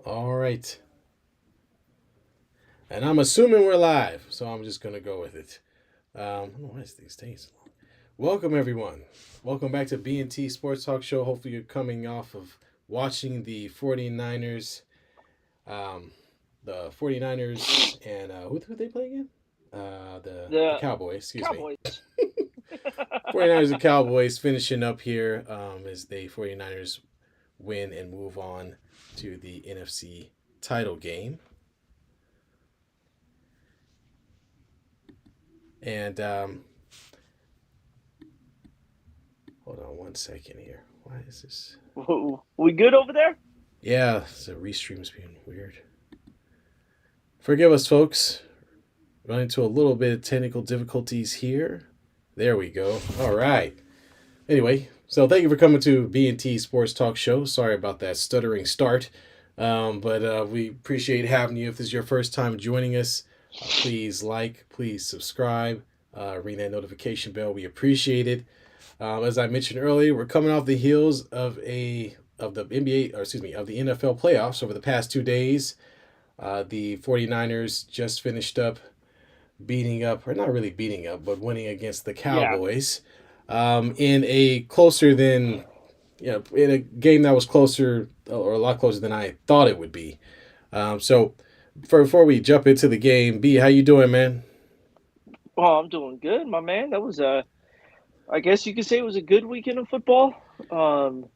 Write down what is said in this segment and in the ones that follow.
All right. And I'm assuming we're live, so I'm just going to go with it. I don't know why these taking so long. Welcome, everyone. Welcome back to B&T Sports Talk Show. Hopefully, you're coming off of watching the 49ers. Um, the 49ers and who they play again? The The Cowboys, excuse me. Cowboys. 49ers and Cowboys finishing up here as the 49ers win and move on to the NFC title game. And hold on one second here. Why is this? We good over there? Yeah, the restream's being weird. Forgive us, folks. Run into a little bit of technical difficulties here. There we go. All right. Anyway, so thank you for coming to B&T Sports Talk Show. Sorry about that stuttering start. But we appreciate having you. If this is your first time joining us, please like, please subscribe, ring that notification bell. We appreciate it. As I mentioned earlier, we're coming off the heels of the NBA, or excuse me, of the NFL playoffs over the past 2 days. The 49ers just finished up beating up, or not really beating up, but winning against the Yeah. Cowboys in a closer than, in a game that was closer or a lot closer than I thought it would be. Before we jump into the game, B, how you doing, man? Oh, I'm doing good, my man. That was a, I guess you could say it was a good weekend of football. Um,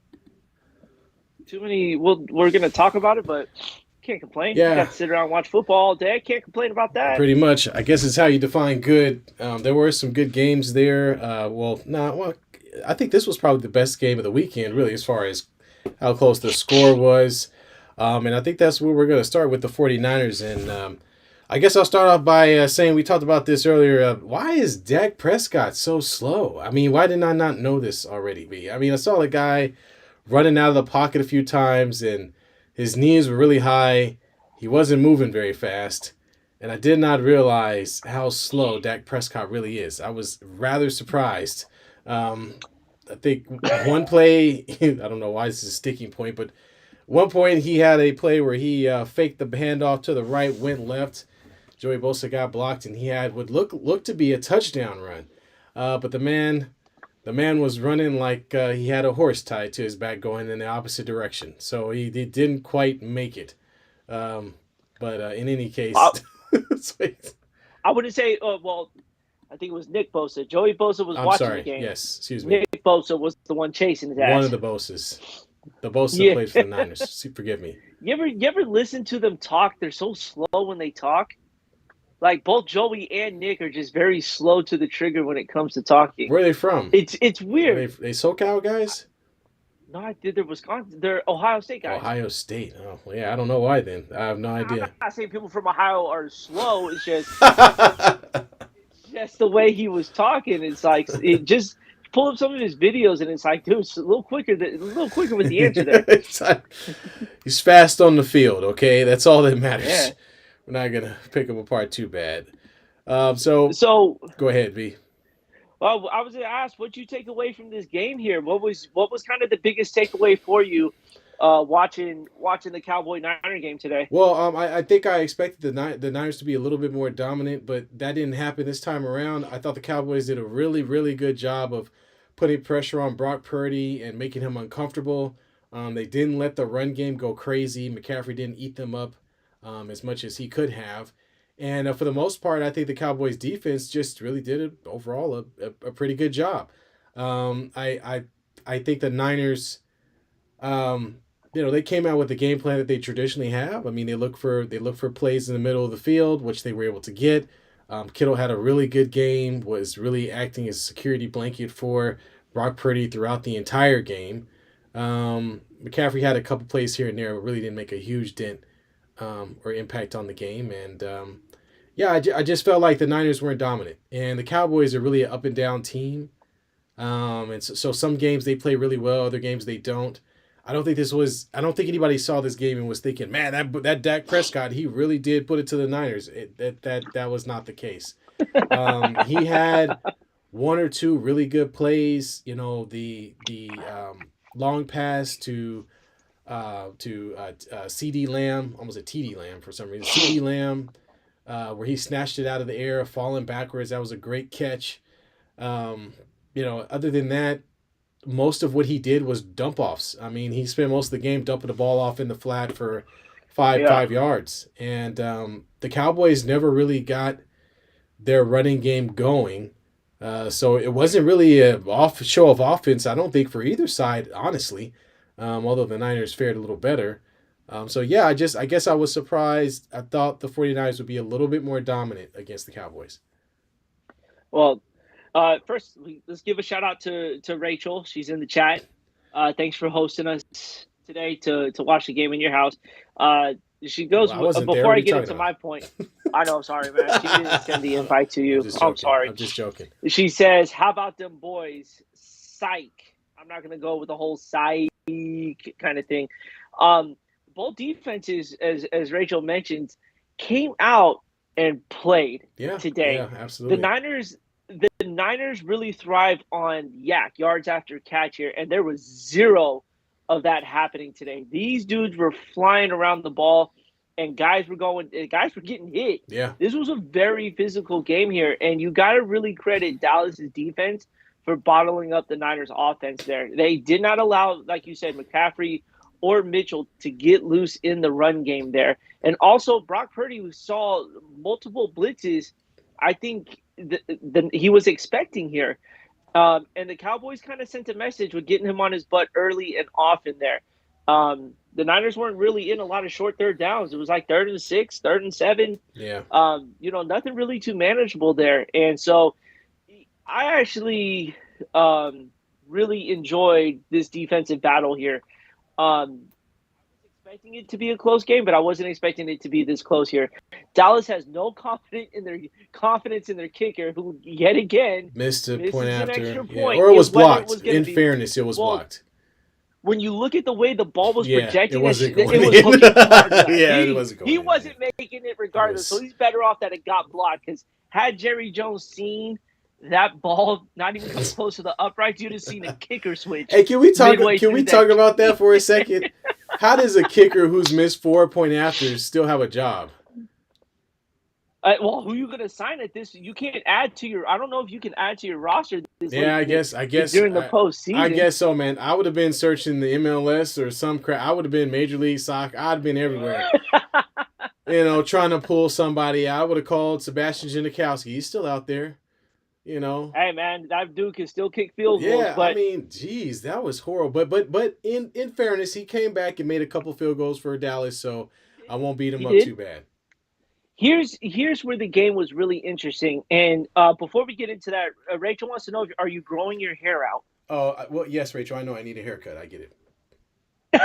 Too many. We're gonna talk about it, but can't complain. You got Yeah, to sit around and watch football all day. Can't complain about that. pretty much. I guess it's how you define good. There were some good games there. I think this was probably the best game of the weekend, really, as far as how close the score was. And I think that's where we're going to start with the 49ers. And I guess I'll start off by saying we talked about this earlier. Why is Dak Prescott so slow? I mean, why did I not know this already, B? I mean, I saw the guy running out of the pocket a few times, and his knees were really high. He wasn't moving very fast. And I did not realize how slow Dak Prescott really is. I was rather surprised. Um, I think one play, I don't know why this is a sticking point, but one point he had a play where he faked the handoff to the right, went left. Joey Bosa got blocked, and he had what looked to be a touchdown run. But the man was running like he had a horse tied to his back going in the opposite direction. So he didn't quite make it. Um, but in any case, I, I wouldn't say. I think it was Nick Bosa. Joey Bosa was I'm watching the sorry. game. Yes, excuse me. Nick Bosa was the one chasing his One of ass. the Boses. The Bosa that Yeah. plays for the Niners. Forgive me. You ever listen to them talk? They're so slow when they talk. Like both Joey and Nick are just very slow to the trigger when it comes to talking. Where are they from? It's Are they weird. SoCal guys? No, I did. They're Wisconsin. They're Ohio State guys. Ohio State. Oh, well, yeah. I don't know why then. I have no I'm idea. not saying people from Ohio are slow. It's just the way he was talking. It's like it just pull up some of his videos and it's like, dude, it's a little quicker with the answer there. He's fast on the field, okay? That's all that matters. Yeah. We're not going to pick him apart too bad. So So, go ahead, V. well, I was going to ask, what you take away from this game here? What was kind of the biggest takeaway for you, watching the Cowboy Niner game today? Well, I think I expected the Niners to be a little bit more dominant, but that didn't happen this time around. I thought the Cowboys did a really, really good job of putting pressure on Brock Purdy and making him uncomfortable. They didn't let the run game go crazy. McCaffrey didn't eat them up as much as he could have. And for the most part, I think the Cowboys defense just really did overall a pretty good job. I think the Niners um, they came out with the game plan that they traditionally have. I mean, they look for plays in the middle of the field, which they were able to get. Kittle had a really good game, was really acting as a security blanket for Brock Purdy throughout the entire game. McCaffrey had a couple plays here and there, but really didn't make a huge dent or impact on the game. And yeah, I just felt like the Niners weren't dominant, and the Cowboys are really an up and down team. And so some games they play really well, other games they don't. I don't think anybody saw this game and was thinking, man, that Dak Prescott, he really did put it to the Niners. That was not the case. He had one or two really good plays. The long pass to CD Lamb, almost a TD Lamb for some reason. CD Lamb, where he snatched it out of the air, falling backwards. That was a great catch. Um, Other than that, most of what he did was dump offs. I mean, he spent most of the game dumping the ball off in the flat for Yeah. 5 yards, and the Cowboys never really got their running game going. So it wasn't really a off show of offense, I don't think, for either side, honestly. Although the Niners fared a little better. So yeah, I guess I was surprised. I thought the 49ers would be a little bit more dominant against the Cowboys. Well, first, let's give a shout out to Rachel. She's in the chat. Thanks for hosting us today to watch the game in your house. She Well, goes I wasn't there. before What are I you get talking into about? my point. I know, I'm sorry, man. She didn't send the invite to I'm you. just I'm joking. sorry. I'm just joking. She says, "How about them boys? Psych." I'm not gonna go with the whole psych kind of thing. Um, Both defenses, as Rachel mentioned, came out and played Yeah, today. yeah, The absolutely. Niners, the Niners really thrive on yak yards after catch here, and there was zero of that happening today. These dudes were flying around the ball, and guys were getting hit. Yeah, This was a very physical game here, and you got to really credit Dallas's defense for bottling up the Niners' offense there. They did not allow, like you said, McCaffrey or Mitchell to get loose in the run game there. And also, Brock Purdy, who saw multiple blitzes, I think he was expecting here. And the Cowboys kind of sent a message with getting him on his butt early and often there. The Niners weren't really in a lot of short third downs. It was like 3rd and 6, 3rd and 7. yeah. Nothing really too manageable there. And so I actually really enjoyed this defensive battle here. I was expecting it to be a close game, but I wasn't expecting it to be this close here. Dallas has no confidence in their kicker, who yet again Missed a point misses an after. extra Yeah, point or it was when it blocked. was going to In be. fairness, it was Well, blocked. when you look at the way the ball was Yeah, it projecting, wasn't going it was in. hooking hard left. Yeah, it wasn't He going in. wasn't making it It regardless, so was. he's better off that it got blocked. Because had Jerry Jones seen that ball not even come close to the upright, you'd have seen a kicker switch Hey, can we talk? midway Can through we that. talk about that for a second? How does a kicker who's missed 4 point afters still have a job? Well, who are you going to sign at this? You can't add to your. I don't know if you can add to your roster this Yeah, late I in the guess. I guess. during the I postseason. guess so, man. I would have been searching the MLS or some crap. I would have been Major League Soccer. I'd have been everywhere. Trying to pull somebody out. I would have called Sebastian Janikowski. He's still out there. You know. Hey man, that dude can still kick field goals, Yeah, I but mean, geez, that was horrible. But in fairness, he came back and made a couple field goals for Dallas, so I won't beat him he up did. too bad. Here's where the game was really interesting. And before we get into that, Rachel wants to know: are you growing your hair out? Oh, well, yes, Rachel. I know I need a haircut. I get it.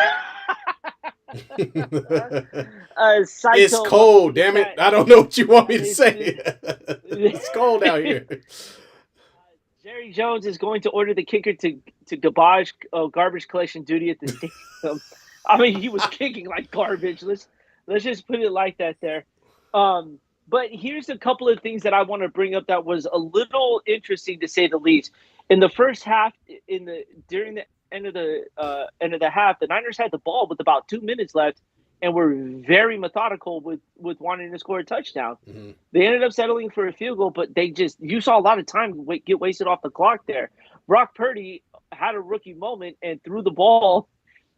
It's Saito cold. Damn it! I don't know what you want me to say. It's cold out here. Jerry Jones is going to order the kicker to garbage collection duty at the stadium. I mean, he was kicking like garbage. Let's just put it like that there. But here's a couple of things that I want to bring up that was a little interesting to say the least. In the first half, during the end of the half, the Niners had the ball with about 2 minutes left, and were very methodical with wanting to score a touchdown. Mm-hmm. They ended up settling for a field goal, but you saw a lot of time get wasted off the clock there. Brock Purdy had a rookie moment and threw the ball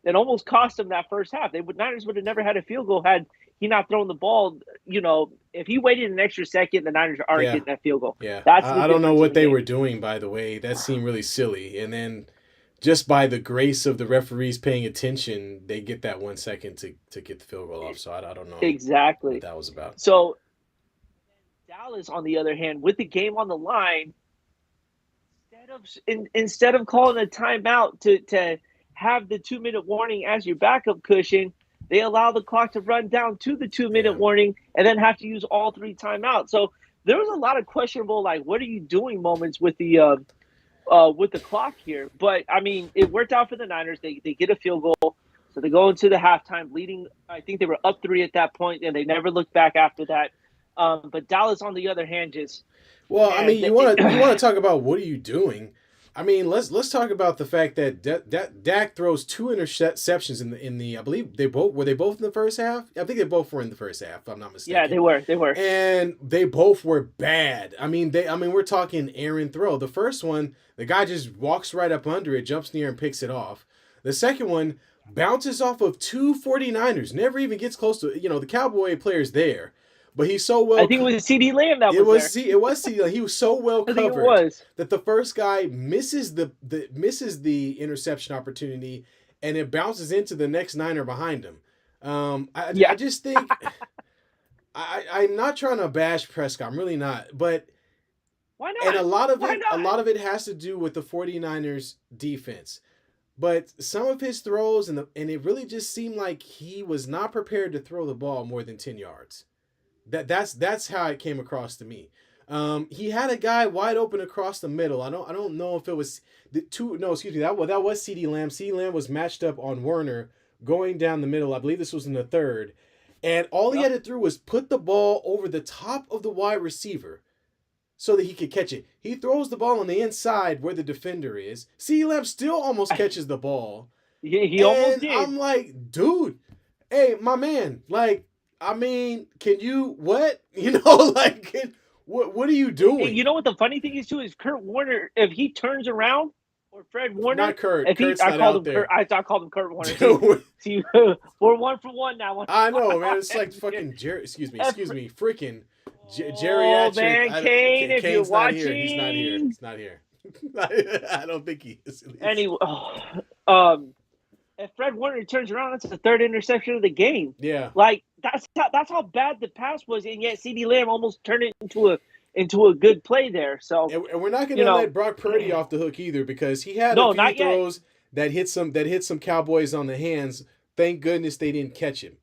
and almost cost him that first half. Niners would have never had a field goal had he not thrown the ball. If he waited an extra second, the Niners aren't Yeah, getting that field goal. yeah. That's the I don't know difference in what the they game. were doing. By the way, that seemed really silly. And then, just by the grace of the referees paying attention, they get that 1 second to get the field goal off. So I don't know what Exactly. that was about. So Dallas, on the other hand, with the game on the line, instead of calling a timeout to have the 2 minute warning as your backup cushion, they allow the clock to run down to the 2 minute Yeah, warning and then have to use all three timeouts. So there was a lot of questionable, like, what are you doing moments with the clock here. But I mean, it worked out for the Niners. They get a field goal, so they go into the halftime leading. I think they were up 3 at that point, and they never looked back after that. But Dallas, on the other hand, just well, I man, mean, you want to talk about what are you doing? I mean, let's talk about the fact that Dak throws two interceptions in the I believe they both in the first half. I think they both were in the first half, if I'm not Yeah, they mistaken. were. They were. And they both were bad. I mean we're talking errant throw. The first one, the guy just walks right up under it, jumps near and picks it off. The second one bounces off of two 49ers, never even gets close to, the Cowboy player's there. But he's so I well think it was CD Lamb that was there. it was CeeDee. He was so well I think it covered was. that the first guy misses the interception opportunity, and it bounces into the next Niner behind him. I Yeah. just think I'm not trying to bash Prescott. I'm really not, but Why and not? Why a not? lot of it has to do with the 49ers defense. But some of his throws and it really just seemed like he was not prepared to throw the ball more than 10 yards. That's how it came across to me. He had a guy wide open across the middle. I don't know if it was the two. No, excuse me. That was CeeDee Lamb. CeeDee Lamb was matched up on Werner going down the middle. I believe this was in the third, and all he Yep. had to do was put the ball over the top of the wide receiver so that he could catch it. He throws the ball on the inside where the defender is. CeeDee Lamb still almost catches the ball, Yeah, he almost and did. I'm like, dude, hey, my man, like, I mean, can you what? Like, what are you And you doing? know what the funny thing is too is Kurt Warner. If he turns around, or Fred Warner, Not Kurt. if he, Kurt's not out there. I called him Kurt Warner. See, see, we're one for one now. I know, man. It's like fucking Jerry. Excuse me, freaking Oh geriatric. man, Kane, if you're Kane's not here. He's not here. watching, He's not here. I don't think he is. At least. anyway, um, if Fred Warner turns around, that's the third interception of the game. Yeah. Like that's how bad the pass was, and yet CD Lamb almost turned it into a good play there. So And we're not going you to know, let Brock Purdy off the hook either because he had a no, few not yet. throws that hit some Cowboys on the hands. Thank goodness they didn't catch him.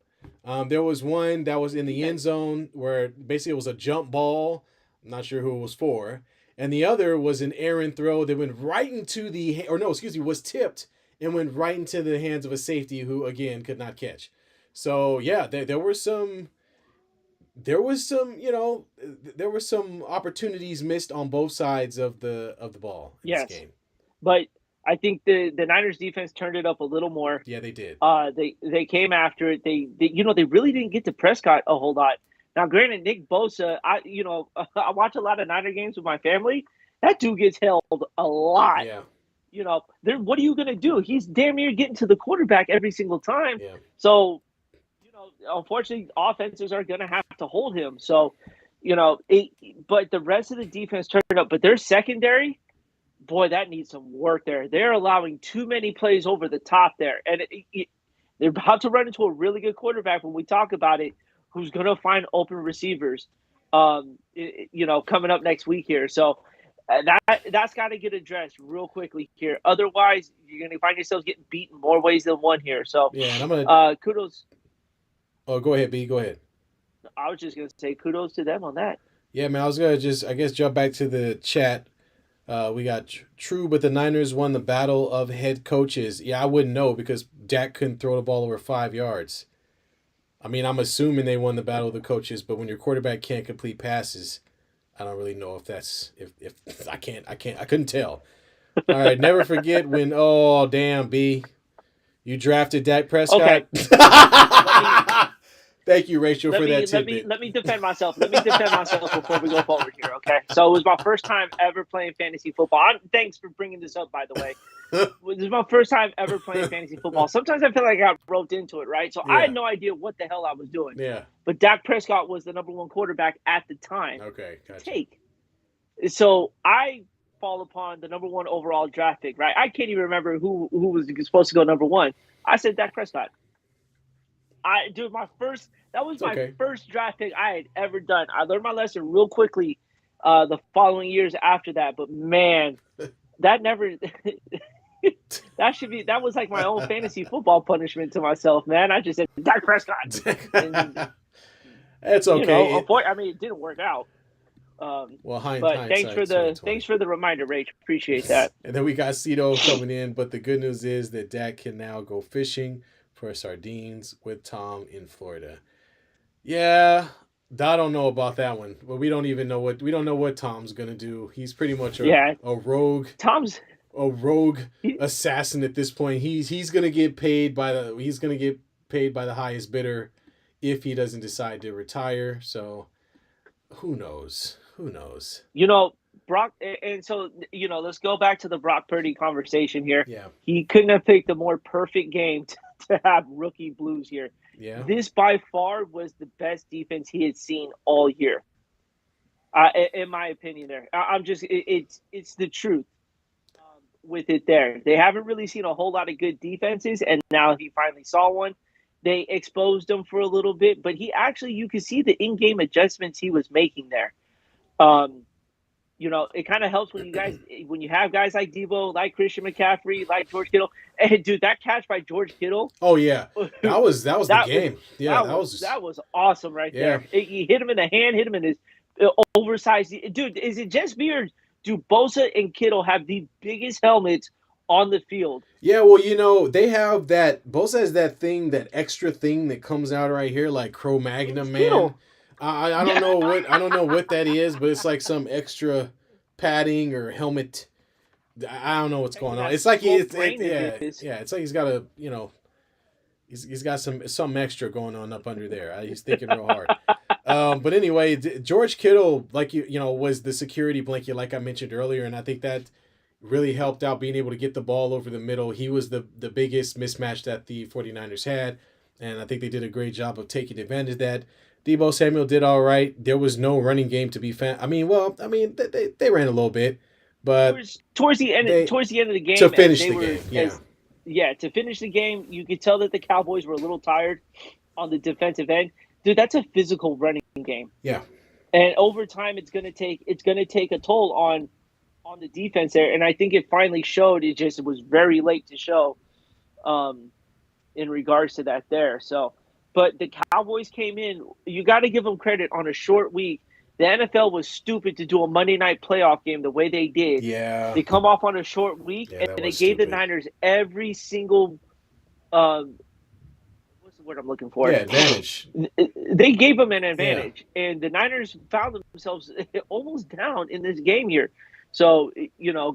There was one that was in the end zone where basically it was a jump ball. I'm not sure who it was for. And the other was an errant throw that went right into was tipped and went right into the hands of a safety who, again, could not catch. So, yeah, there were some opportunities missed on both sides of the ball in this Yes, game. but I think the Niners defense turned it up a little more. Yeah, they did. They came after it. They really didn't get to Prescott a whole lot. Now, granted, Nick Bosa, I watch a lot of Niner games with my family. That dude gets held a lot. Yeah, What are you gonna do? He's damn near getting to the quarterback every single time. yeah. So, unfortunately, offenses are gonna have to hold him. So, but the rest of the defense turned up. But their secondary, boy, that needs some work there. They're allowing too many plays over the top there, and they're about to run into a really good quarterback when we talk about it, who's going to find open receivers, coming up next week here. So that's got to get addressed real quickly here. Otherwise, you're going to find yourselves getting beaten more ways than one here. So Yeah, and I'm gonna. kudos. Oh, go ahead, B. Go ahead. I was just going to say kudos to them on that. Yeah, man. I was gonna just, I guess, jump back to the chat. We got true, but the Niners won the battle of head coaches. Yeah, I wouldn't know because Dak couldn't throw the ball over 5 yards. I mean, I'm assuming they won the battle of the coaches, but when your quarterback can't complete passes, I don't really know if that's if I couldn't tell. All right, never forget when, oh damn, B, you drafted Dak Okay, Prescott. let me Thank you, Rachel, let for that me let me tidbit. let me defend myself. Let me defend myself before we go forward here. Okay, so it was my first time ever playing fantasy football. Thanks for bringing this up, by the way. This is my first time ever playing fantasy football. Sometimes I feel like I got roped into it, right? So I Yeah, had no idea what the hell I was doing. yeah. But Dak Prescott was the number one quarterback at the time Okay, to gotcha. take. So I fall upon the number one overall draft pick, right? I can't even remember who was supposed to go number one. I said Dak Prescott. That was It's my okay. first draft pick I had ever done. I learned my lesson real quickly the following years after that. But man, that never that was like my own fantasy football punishment to myself, man. I just said Dak Prescott, and It's okay. I mean, it didn't work out. Well, But hindsight 2020. thanks for the reminder, Rach. Appreciate that. And then we got Cito coming in, but the good news is that Dak can now go fishing for sardines with Tom in Florida. Yeah, I don't know about that one, but we don't know what Tom's gonna do. He's pretty much Yeah, a rogue. Tom's. a rogue He, assassin at this point. He's gonna get paid by the highest bidder if he doesn't decide to retire. So who knows? Who knows? you know, Brock, and so let's go back to the Brock Purdy conversation here. Yeah, He couldn't have picked a more perfect game to have rookie Blues here. yeah. This by far was the best defense he had seen all year, in my opinion. There, I'm just it's the truth with it. There, they haven't really seen a whole lot of good defenses, and now he finally saw one. They exposed him for a little bit, but he actually you could see the in-game adjustments he was making there. Um, it kind of helps when you have guys like Debo, like Christian McCaffrey, like George Kittle. And dude, that catch by George Kittle, Oh yeah, that was the that game. Yeah, that that was was that was awesome right yeah. there. He hit him in the hand, hit him in his oversized. Dude, is it just me or do Bosa and Kittle have the biggest helmets on the field? Yeah, well, they have that. Bosa has that thing, that extra thing that comes out right here, like Cro It's Magnon man. Kittle. I Yeah, don't know what that is, but it's like some extra padding or helmet. I don't know what's protecting going on. that It's like small brain of yeah, his. yeah. It's like he's got he's got some extra going on up under there. He's thinking real hard. But anyway, George Kittle, like was the security blanket, like I mentioned earlier, and I think that really helped out being able to get the ball over the middle. He was the biggest mismatch that the 49ers had, and I think they did a great job of taking advantage of that. Debo Samuel did all right. There was no running game to be found. They ran a little bit, but Towards the end they towards the end of the to game, as finish they the were game, yeah, as yeah, to finish the game, you could tell that the Cowboys were a little tired on the defensive end. Dude, that's a physical running game. yeah. And over time it's gonna take a toll on the defense there. And I think it finally showed. It was very late to show um in regards to that there. So but the Cowboys came in, you gotta give them credit on a short week. The NFL was stupid to do a Monday night playoff game the way they did. Yeah, They come off on a short week yeah, and that they was gave the stupid. Niners every single what's the word I'm looking Yeah, for? advantage. They gave them an Yeah. advantage, and the Niners found themselves almost down in this game here. So,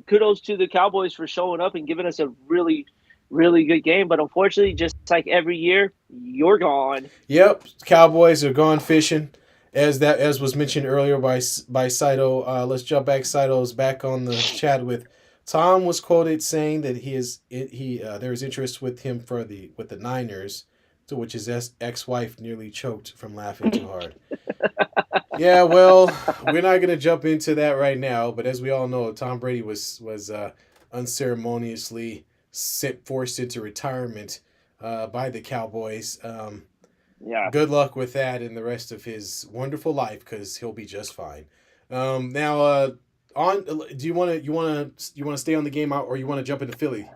kudos to the Cowboys for showing up and giving us a really, really good game. But unfortunately, just like every year, you're gone. Yep, Cowboys are gone fishing, as was mentioned earlier by Saito. Let's jump back. Saito's back on the chat with Tom was quoted saying that there is interest with him with the Niners, to which his ex-wife nearly choked from laughing too hard. Yeah, well, we're not gonna jump into that right now, but as we all know, Tom Brady was unceremoniously forced into retirement by the Cowboys. Yeah, Good luck with that in the rest of his wonderful life, because he'll be just fine. Now, on do you want to stay on the game out, or you want to jump into Philly?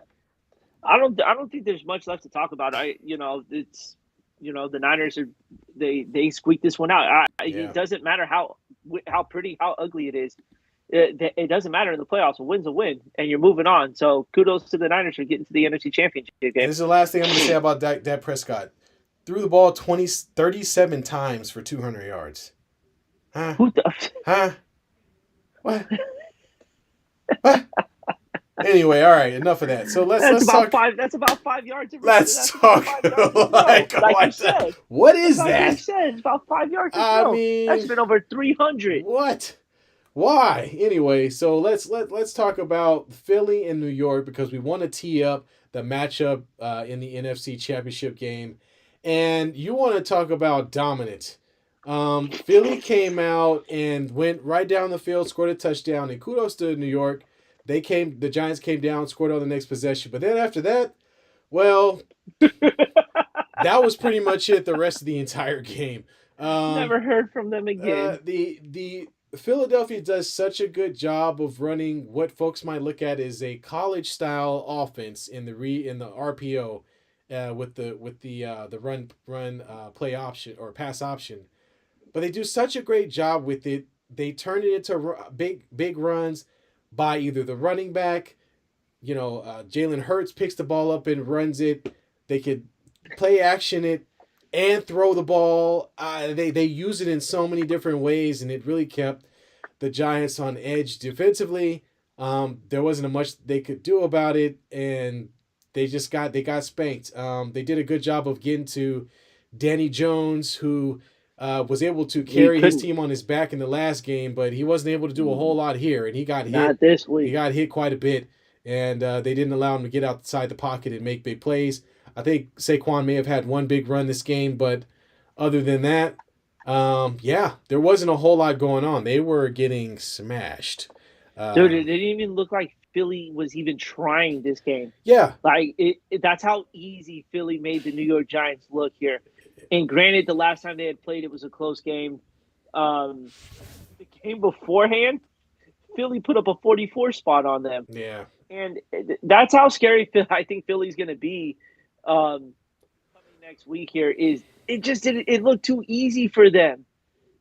I don't think there's much left to talk about. It's the Niners they squeaked this one out. It Yeah, doesn't matter how pretty, how ugly it is. It doesn't matter in the playoffs. A win's a win, and you're moving on. So kudos to the Niners for getting to the NFC Championship and game. this is the last thing I'm going to say about Dak Prescott. Threw the ball 37 times for 200 yards. Huh? Who the, Huh? What? What? Anyway, all right, enough of that. So let's talk. That's about 5 yards. Let's That's about talk 5 yards to throw. like Like you what? said, What is like you that? said, it's about 5 yards to I throw. That's mean, been over 300. what? Why? Anyway, so let's talk about Philly and New York, because we want to tee up the matchup in the NFC Championship game, and you want to talk about dominant. Philly came out and went right down the field, scored a touchdown, and kudos to New York. The Giants came down, scored on the next possession, but then after that, well, that was pretty much it. The rest of the entire game. Um, Never heard from them again. the Philadelphia does such a good job of running what folks might look at as a college style offense in the RPO, with the run play option or pass option, but they do such a great job with it. They turn it into big runs by either the running back, Jalen Hurts picks the ball up and runs it. They could play action it and throw the ball. They use it in so many different ways, and it really kept the Giants on edge defensively. There wasn't much they could do about it, and they got spanked. They did a good job of getting to Danny Jones, who was able to He carry his couldn't. team on his back in the last game, but he wasn't able to do a whole lot here, and he got hit. Not this He week. got hit quite a bit, and they didn't allow him to get outside the pocket and make big plays. I think Saquon may have had one big run this game, but other than that, yeah, there wasn't a whole lot going on. They were getting smashed. Dude, it Um, didn't even look like Philly was even trying this game. yeah, Like that's how easy Philly made the New York Giants look here. And granted, the last time they had played, it was a close game. Um, the game beforehand, Philly put up a 44 spot on them, yeah, and that's how scary I think Philly's going to be coming next week. Here is it just didn't it looked too easy for them.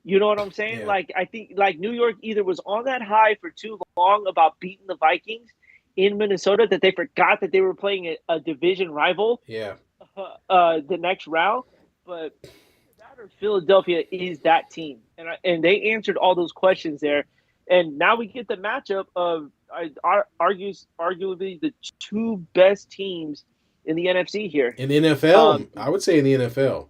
You know what I'm saying? yeah, Like I think like New York either was on that high for too long about beating the Vikings in Minnesota that they forgot that they were playing a division rival yeah. the next round. But that or Philadelphia is that team, and they answered all those questions there. And now we get the matchup of arguably the two best teams in the NFC here. In the NFL, Um, I would say in the NFL.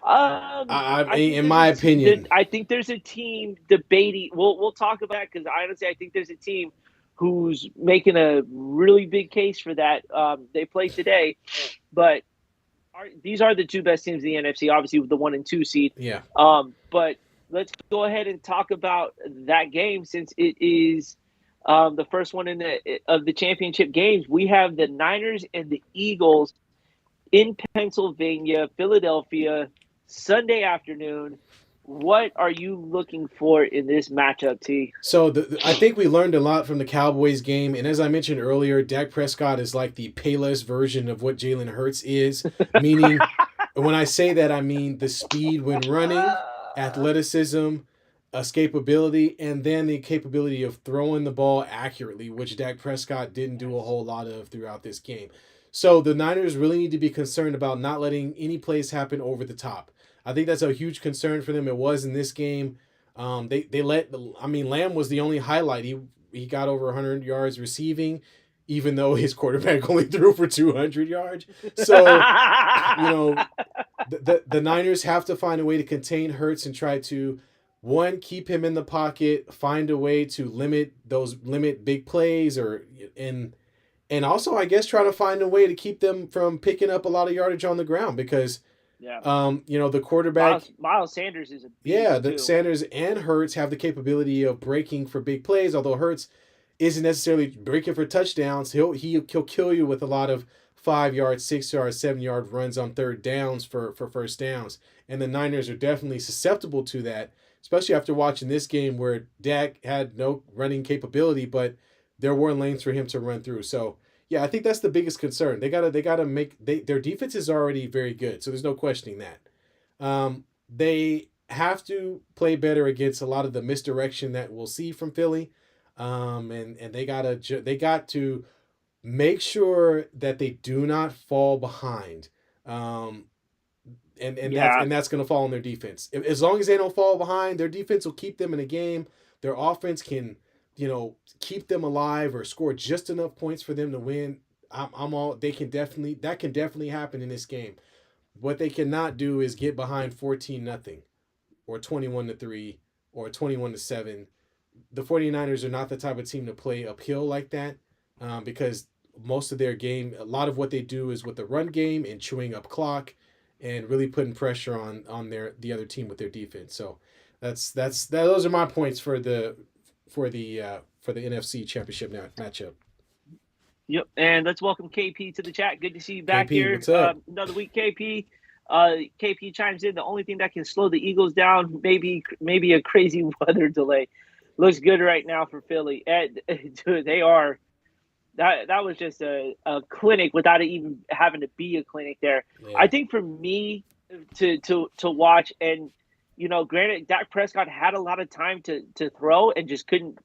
I think In there's a my opinion, I think there's a team debating. We'll talk about that because honestly, I think there's a team who's making a really big case for that. They play today, but these are the two best teams in the NFC. Obviously, with the 1 and 2 seed. yeah. But let's go ahead and talk about that game since it is the first one in the championship games. We have the Niners and the Eagles in Pennsylvania, Philadelphia, Sunday afternoon. What are you looking for in this matchup, T? So I think we learned a lot from the Cowboys game, and as I mentioned earlier, Dak Prescott is like the Payless version of what Jalen Hurts is. Meaning, when I say that, I mean the speed when running, athleticism, escapability, and then the capability of throwing the ball accurately, which Dak Prescott didn't do a Yes. whole lot of throughout this game. So the Niners really need to be concerned about not letting any plays happen over the top. I think that's a huge concern for them. It was in this game. They let I mean Lamb was the only highlight. He got over 100 yards receiving, even though his quarterback only threw for 200 yards. So you know the Niners have to find a way to contain Hurts and try to one keep him in the pocket, find a way to limit big plays and and also I guess try to find a way to keep them from picking up a lot of yardage on the ground because Yeah. the quarterback Miles Sanders is a yeah, beast the too. Sanders and Hurts have the capability of breaking for big plays. Although Hurts isn't necessarily breaking for touchdowns, he'll kill you with a lot of 5 yard, 6 yard, 7 yard runs on third downs for first downs. And the Niners are definitely susceptible to that, especially after watching this game where Dak had no running capability, but there were lanes for him to run through. So yeah, I think that's the biggest concern. They gotta make their defense is already very good, so there's no questioning that. They have to play better against a lot of the misdirection that we'll see from Philly, and they got to make sure that they do not fall behind, um, Yeah. and that's going to fall on their defense. As long as they don't fall behind, their defense will keep them in a game. Their offense can, keep them alive or score just enough points for them to win. I'm all they can definitely that can definitely happen in this game. What they cannot do is get behind 14-0 or 21-3 or 21-7. The 49ers are not the type of team to play uphill like that because most of their game, a lot of what they do is with the run game and chewing up clock and really putting pressure on the other team with their defense. So those are my points for the NFC Championship matchup. Yep. And let's welcome KP to the chat. Good to see you back KP, here. what's up? Another week, KP. KP chimes in. The only thing that can slow the Eagles down, maybe a crazy weather delay. Looks good right now for Philly. And, dude, they are. That was just a clinic without it even having to be a clinic there. I Yeah, think for me to watch and granted Dak Prescott had a lot of time to throw and just couldn't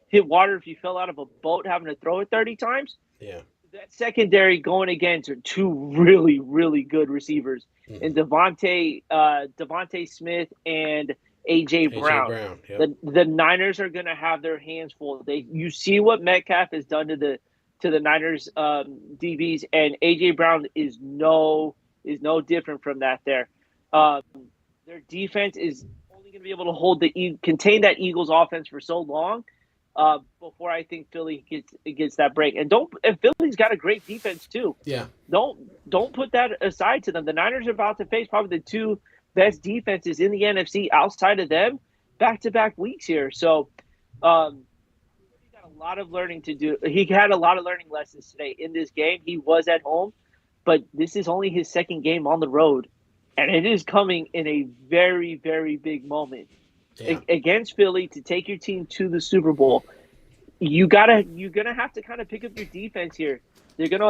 hit water if you fell out of a boat having to throw it 30 times. yeah, That secondary going against are two really really good receivers hmm and Devonte Smith and AJ AJ Brown. Brown. Yep. The Niners are going to have their hands full. You see what Metcalf has done to the Niners DBs, and AJ Brown is no different from that. Um, their defense is only going to be able to contain that Eagles offense for so long before I think Philly gets that break. And Philly's got a great defense too. Yeah. Don't put that aside to them. The Niners are about to face probably the two best defenses in the NFC outside of them back to back weeks here. So he got a lot of learning to do. He had a lot of learning lessons today in this game. He was at home, but this is only his second game on the road, and it is coming in a very, very big moment Yeah. against Philly to take your team to the Super Bowl. You're gonna have to kind of pick up your defense here. They can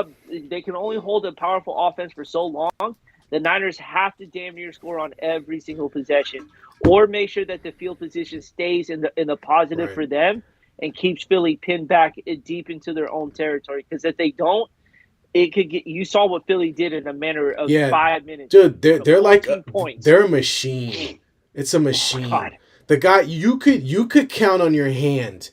only hold a powerful offense for so long. The Niners have to damn near score on every single possession, or make sure that the field position stays in the positive Right. for them and keeps Philly pinned back deep into their own territory. Because if they don't, it could get. You saw what Philly did in a matter of Yeah, 5 minutes. dude, Put up they're like 14 points. they're a machine. It's a Oh my machine. God. The guy you could count on your hand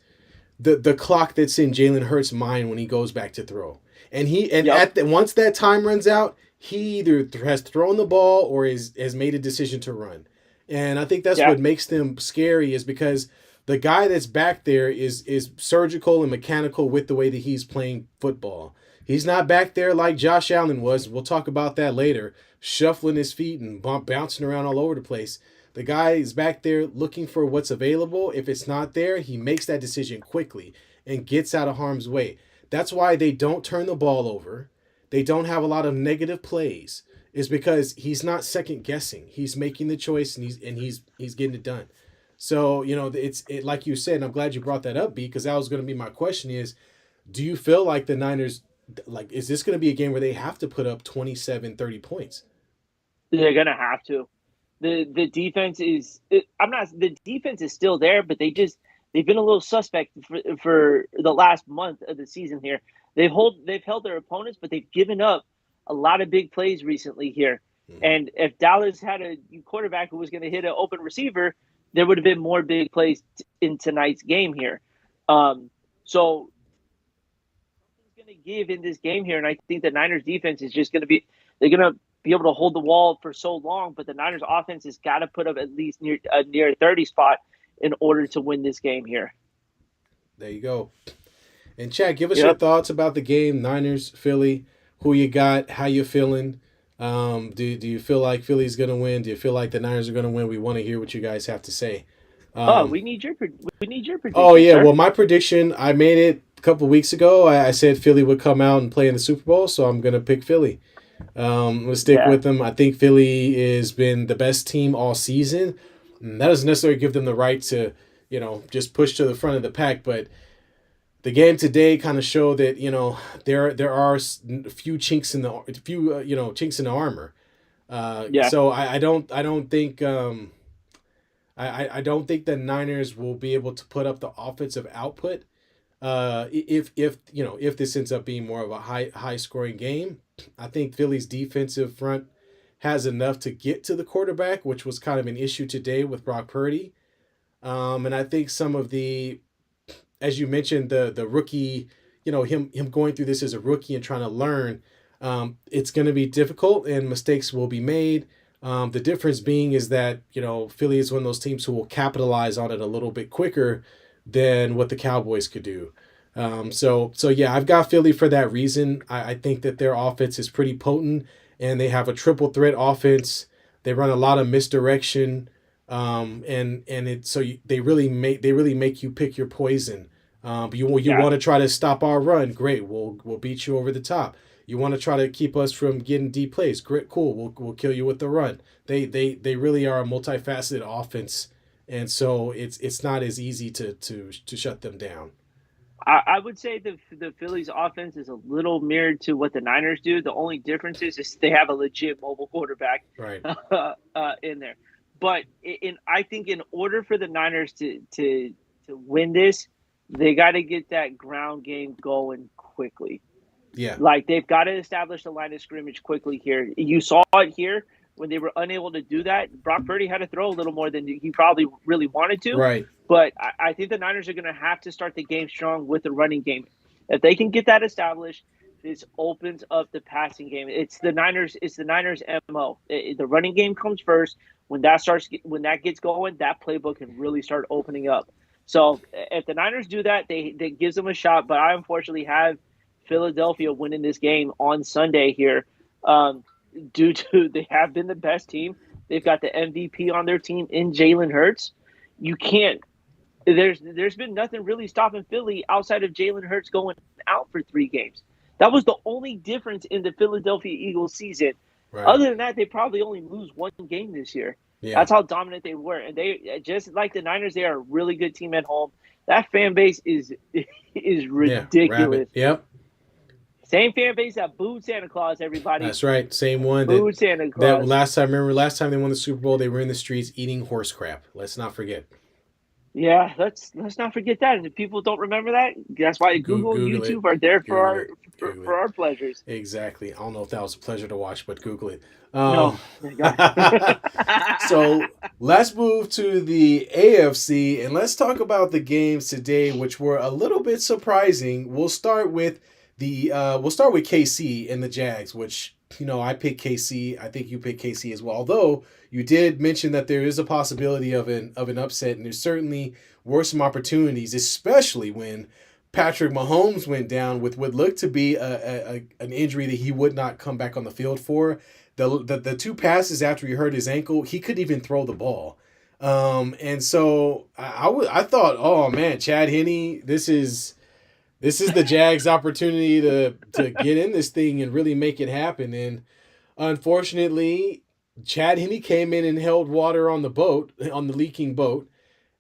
the clock that's in Jalen Hurts' mind when he goes back to throw, and Yep. at once that time runs out, he either has thrown the ball or has made a decision to run, and I think that's Yeah. what makes them scary is because the guy that's back there is surgical and mechanical with the way that he's playing football. He's not back there like Josh Allen was. We'll talk about that later, shuffling his feet and bouncing around all over the place. The guy is back there looking for what's available. If it's not there, he makes that decision quickly and gets out of harm's way. That's why they don't turn the ball over. They don't have a lot of negative plays. Is because he's not second guessing. He's making the choice and he's getting it done. So like you said, and I'm glad you brought that up, B, because that was going to be my question: is do you feel like the Niners, like, is this going to be a game where they have to put up 27, 30 points? They're gonna have to. The defense is. I'm not. The defense is still there, but they've been a little suspect for the last month of the season here. They've held their opponents, but they've given up a lot of big plays recently here. Mm-hmm. And if Dallas had a quarterback who was going to hit an open receiver, there would have been more big plays in tonight's game here. So something's going to give in this game here, and I think the Niners defense is just going to be. They're going to be able to hold the wall for so long, but the Niners offense has got to put up at least near 30 spot in order to win this game here. There you go. And Chad, give us your Yep. thoughts about the game, Niners, Philly, who you got, how you feeling. Do you feel like Philly's gonna win? Do you feel like the Niners are gonna win? We want to hear what you guys have to say. Oh, Um, we need your oh prediction, yeah, sir. well my prediction, I made it a couple of weeks ago. I said Philly would come out and play in the Super Bowl, so I'm gonna pick Philly. We'll stick Yeah. with them. I think Philly has been the best team all season. And that doesn't necessarily give them the right to, just push to the front of the pack. But the game today kind of showed that there are a few chinks in the armor. Yeah. So I don't think I don't think the Niners will be able to put up the offensive output. If this ends up being more of a high scoring game, I think Philly's defensive front has enough to get to the quarterback, which was kind of an issue today with Brock Purdy. And I think some of the, as you mentioned, the rookie, him going through this as a rookie and trying to learn, it's going to be difficult and mistakes will be made. The difference being is that Philly is one of those teams who will capitalize on it a little bit quicker than what the Cowboys could do. So yeah, I've got Philly for that reason. I think that their offense is pretty potent, and they have a triple threat offense. They run a lot of misdirection, and they really make you pick your poison. But you Yeah. want to try to stop our run, great. We'll beat you over the top. You want to try to keep us from getting deep plays, great, cool. We'll kill you with the run. They really are a multifaceted offense, and so it's not as easy to shut them down. I would say the Phillies offense is a little mirrored to what the Niners do. The only difference is they have a legit mobile quarterback Right. in there. But I think in order for the Niners to win this, they got to get that ground game going quickly. Yeah. Like they've got to establish the line of scrimmage quickly here. You saw it here. when they were unable to do that. Brock Purdy had to throw a little more than he probably really wanted to. Right. But I think the Niners are going to have to start the game strong with the running game. If they can get that established, this opens up the passing game. It's the Niners. It's the Niners' mo. The running game comes first. When that gets going, that playbook can really start opening up. So if the Niners do that, they gives them a shot. But I unfortunately have Philadelphia winning this game on Sunday here, due to they have been the best team. They've got the MVP on their team in Jalen Hurts. You can't. There's been nothing really stopping Philly outside of Jalen Hurts going out for 3 games. That was the only difference in the Philadelphia Eagles season. Right. Other than that, they probably only lose 1 game this year. Yeah. That's how dominant they were, and they just like the Niners. They are a really good team at home. That fan base is Yeah. Rabbit. ridiculous. Yep. Same fan base that booed Santa Claus. Everybody That's right. Same one booed Santa that Claus. last time. Remember last time they won the Super Bowl, they were in the streets eating horse crap. Let's not forget. Yeah, let's not forget that. And if people don't remember that, that's why Google and Google it. YouTube are there for Google our it. Google for it. our pleasures. Exactly. I don't know if that was a pleasure to watch, but Google it. No, So let's move to the AFC and let's talk about the games today, which were a little bit surprising. We'll start with KC and the Jags, which I picked KC. I think you picked KC as well. Although you did mention that there is a possibility of an upset, and there certainly were some opportunities, especially when Patrick Mahomes went down with what looked to be an injury that he would not come back on the field for. The 2 passes after he hurt his ankle, he couldn't even throw the ball. And so I thought, oh man, Chad Henne, this is the Jags' opportunity to get in this thing and really make it happen. And unfortunately, Chad Henne came in and held water on the leaking boat.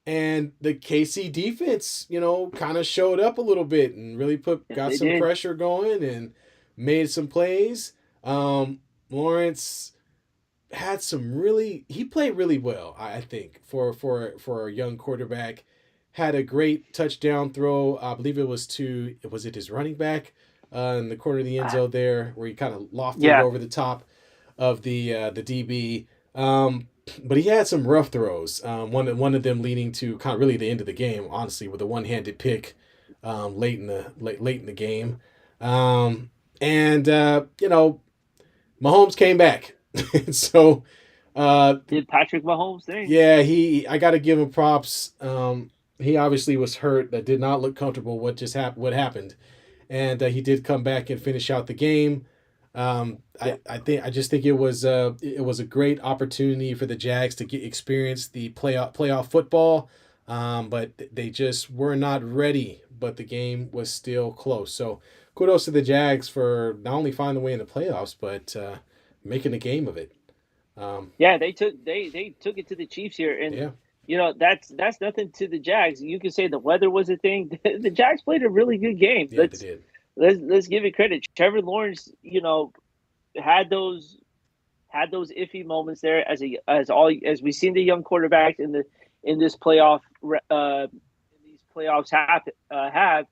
And the KC defense, kind of showed up a little bit and really yes, got they some did. pressure going and made some plays. Lawrence he played really well, I think, for a young quarterback. Had a great touchdown throw. I believe it was it his running back in the corner of the end zone there, where he kind of lofted it Yeah, over the top of the DB. But he had some rough throws. One of them leading to kind of really the end of the game, honestly, with a one-handed pick late in the game. And Mahomes came back. So did Patrick Mahomes thing? yeah, I got to give him props. He obviously was hurt. That did not look comfortable. What happened, and he did come back and finish out the game. I just think it was a great opportunity for the Jags to experience the playoff football, but they just were not ready. But the game was still close. So kudos to the Jags for not only finding a way in the playoffs, but making a game of it. Um, Yeah, they took it to the Chiefs here, and yeah, that's nothing to the Jags. You can say the weather was a thing. The Jags played a really good game. yeah, they did. Let's give it credit. Trevor Lawrence, had those iffy moments there as we've seen the young quarterbacks in this in these playoffs have,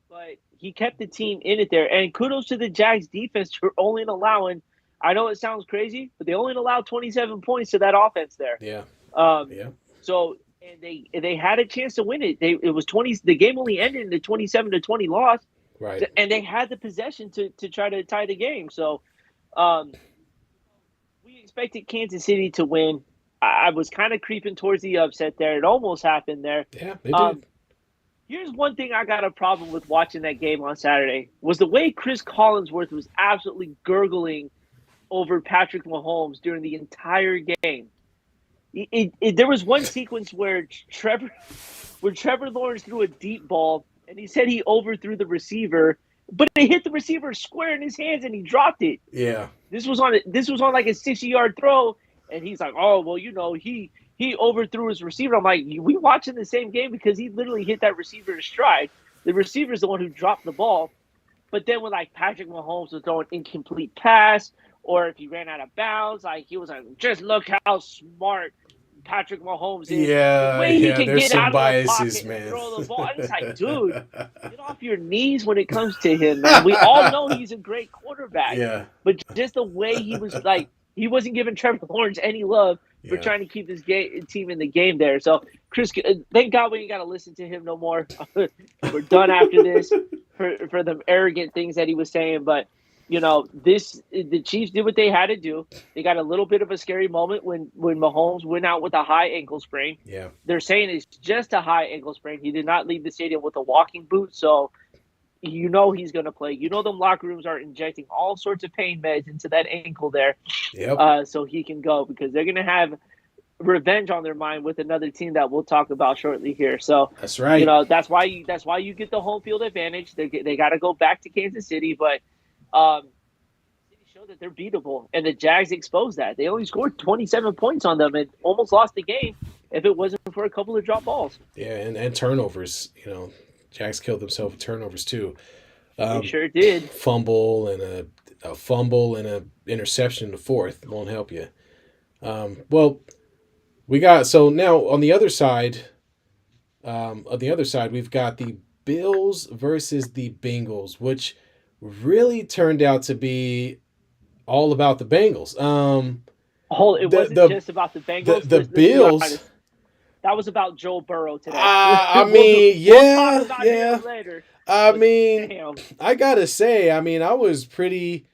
but he kept the team in it there. And kudos to the Jags defense for only allowing. I know it sounds crazy, but they only allowed 27 points to that offense there. Yeah, Um, yeah, so and they had a chance to win it. It was 20. The game only ended in a 27-20 loss, right. and they had the possession to try to tie the game. So um, we expected Kansas City to win. I was kind of creeping towards the upset there. It almost happened there. Yeah, they Um, did. Here's one thing I got a problem with watching that game on Saturday was the way Chris Collinsworth was absolutely gurgling over Patrick Mahomes during the entire game. There was one sequence where Trevor Lawrence threw a deep ball, and he said he overthrew the receiver, but it hit the receiver square in his hands, and he dropped it. Yeah, This was on like a 60-yard throw, and he's like, "Oh well, he overthrew his receiver." I'm like, "We watching the same game because he literally hit that receiver in stride. The receiver's the one who dropped the ball." But then when like Patrick Mahomes was throwing incomplete pass, or if he ran out of bounds, like he was like, "Just look how smart Patrick Mahomes is. The yeah, way he yeah. can There's get some out of the biases, pocket and man. throw the ball." And it's like, dude, get off your knees when it comes to him, man. We all know he's a great quarterback, Yeah, but just the way he was like he wasn't giving Trevor Lawrence any love for Yeah. trying to keep this team in the game there. So Chris, thank God we ain't got to listen to him no more. We're done after this for the arrogant things that he was saying. But this the Chiefs did what they had to do. They got a little bit of a scary moment when Mahomes went out with a high ankle sprain. Yeah. They're saying it's just a high ankle sprain. He did not leave the stadium with a walking boot, so he's going to play. Them locker rooms are injecting all sorts of pain meds into that ankle there, Yep. so he can go because they're going to have revenge on their mind with another team that we'll talk about shortly here. So, That's right. that's why you get the home field advantage. They got to go back to Kansas City, but City showed that they're beatable, and the Jags exposed that. They only scored 27 points on them and almost lost the game if it wasn't for a couple of drop balls. Yeah, and turnovers. Jags killed themselves with turnovers too. They Um, sure did. fumble and a fumble and a interception in the fourth won't help you. Well, we got so now on the other side. We've got the Bills versus the Bengals, which really turned out to be all about the Bengals. It The wasn't the just about the the Bengals. the Let's be Bills. honest. That was about Joe Burrow today. I mean, We'll talk yeah, about yeah. him later, I but mean, damn, I gotta say, I mean, I was pretty.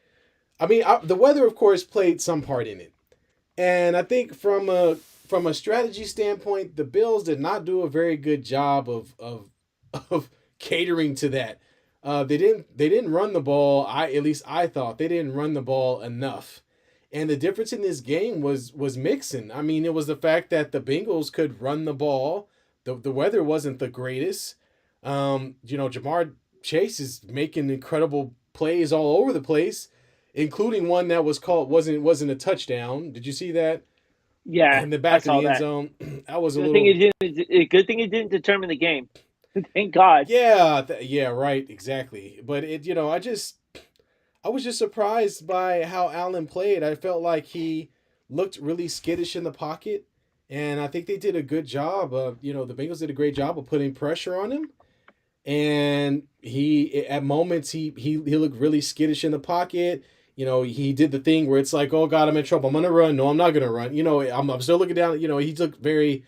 The weather, of course, played some part in it, and I think from a strategy standpoint, the Bills did not do a very good job of catering to that. They didn't run the ball. At least I thought they didn't run the ball enough. And the difference in this game was mixing. I mean, it was the fact that the Bengals could run the ball. The weather wasn't the greatest. Jamar Chase is making incredible plays all over the place, including one that wasn't a touchdown. Did you see that? yeah, In the I back of saw the end that. zone. That was a Good thing little. it didn't. Good thing it didn't determine the game. Thank God. Yeah, yeah, right, exactly. But I was just surprised by how Allen played. I felt like he looked really skittish in the pocket, and I think they did a good job the Bengals did a great job of putting pressure on him. And he at moments he looked really skittish in the pocket. He did the thing where it's like, oh God, I'm in trouble. I'm gonna run. No, I'm not gonna run. I'm still looking down. He looked very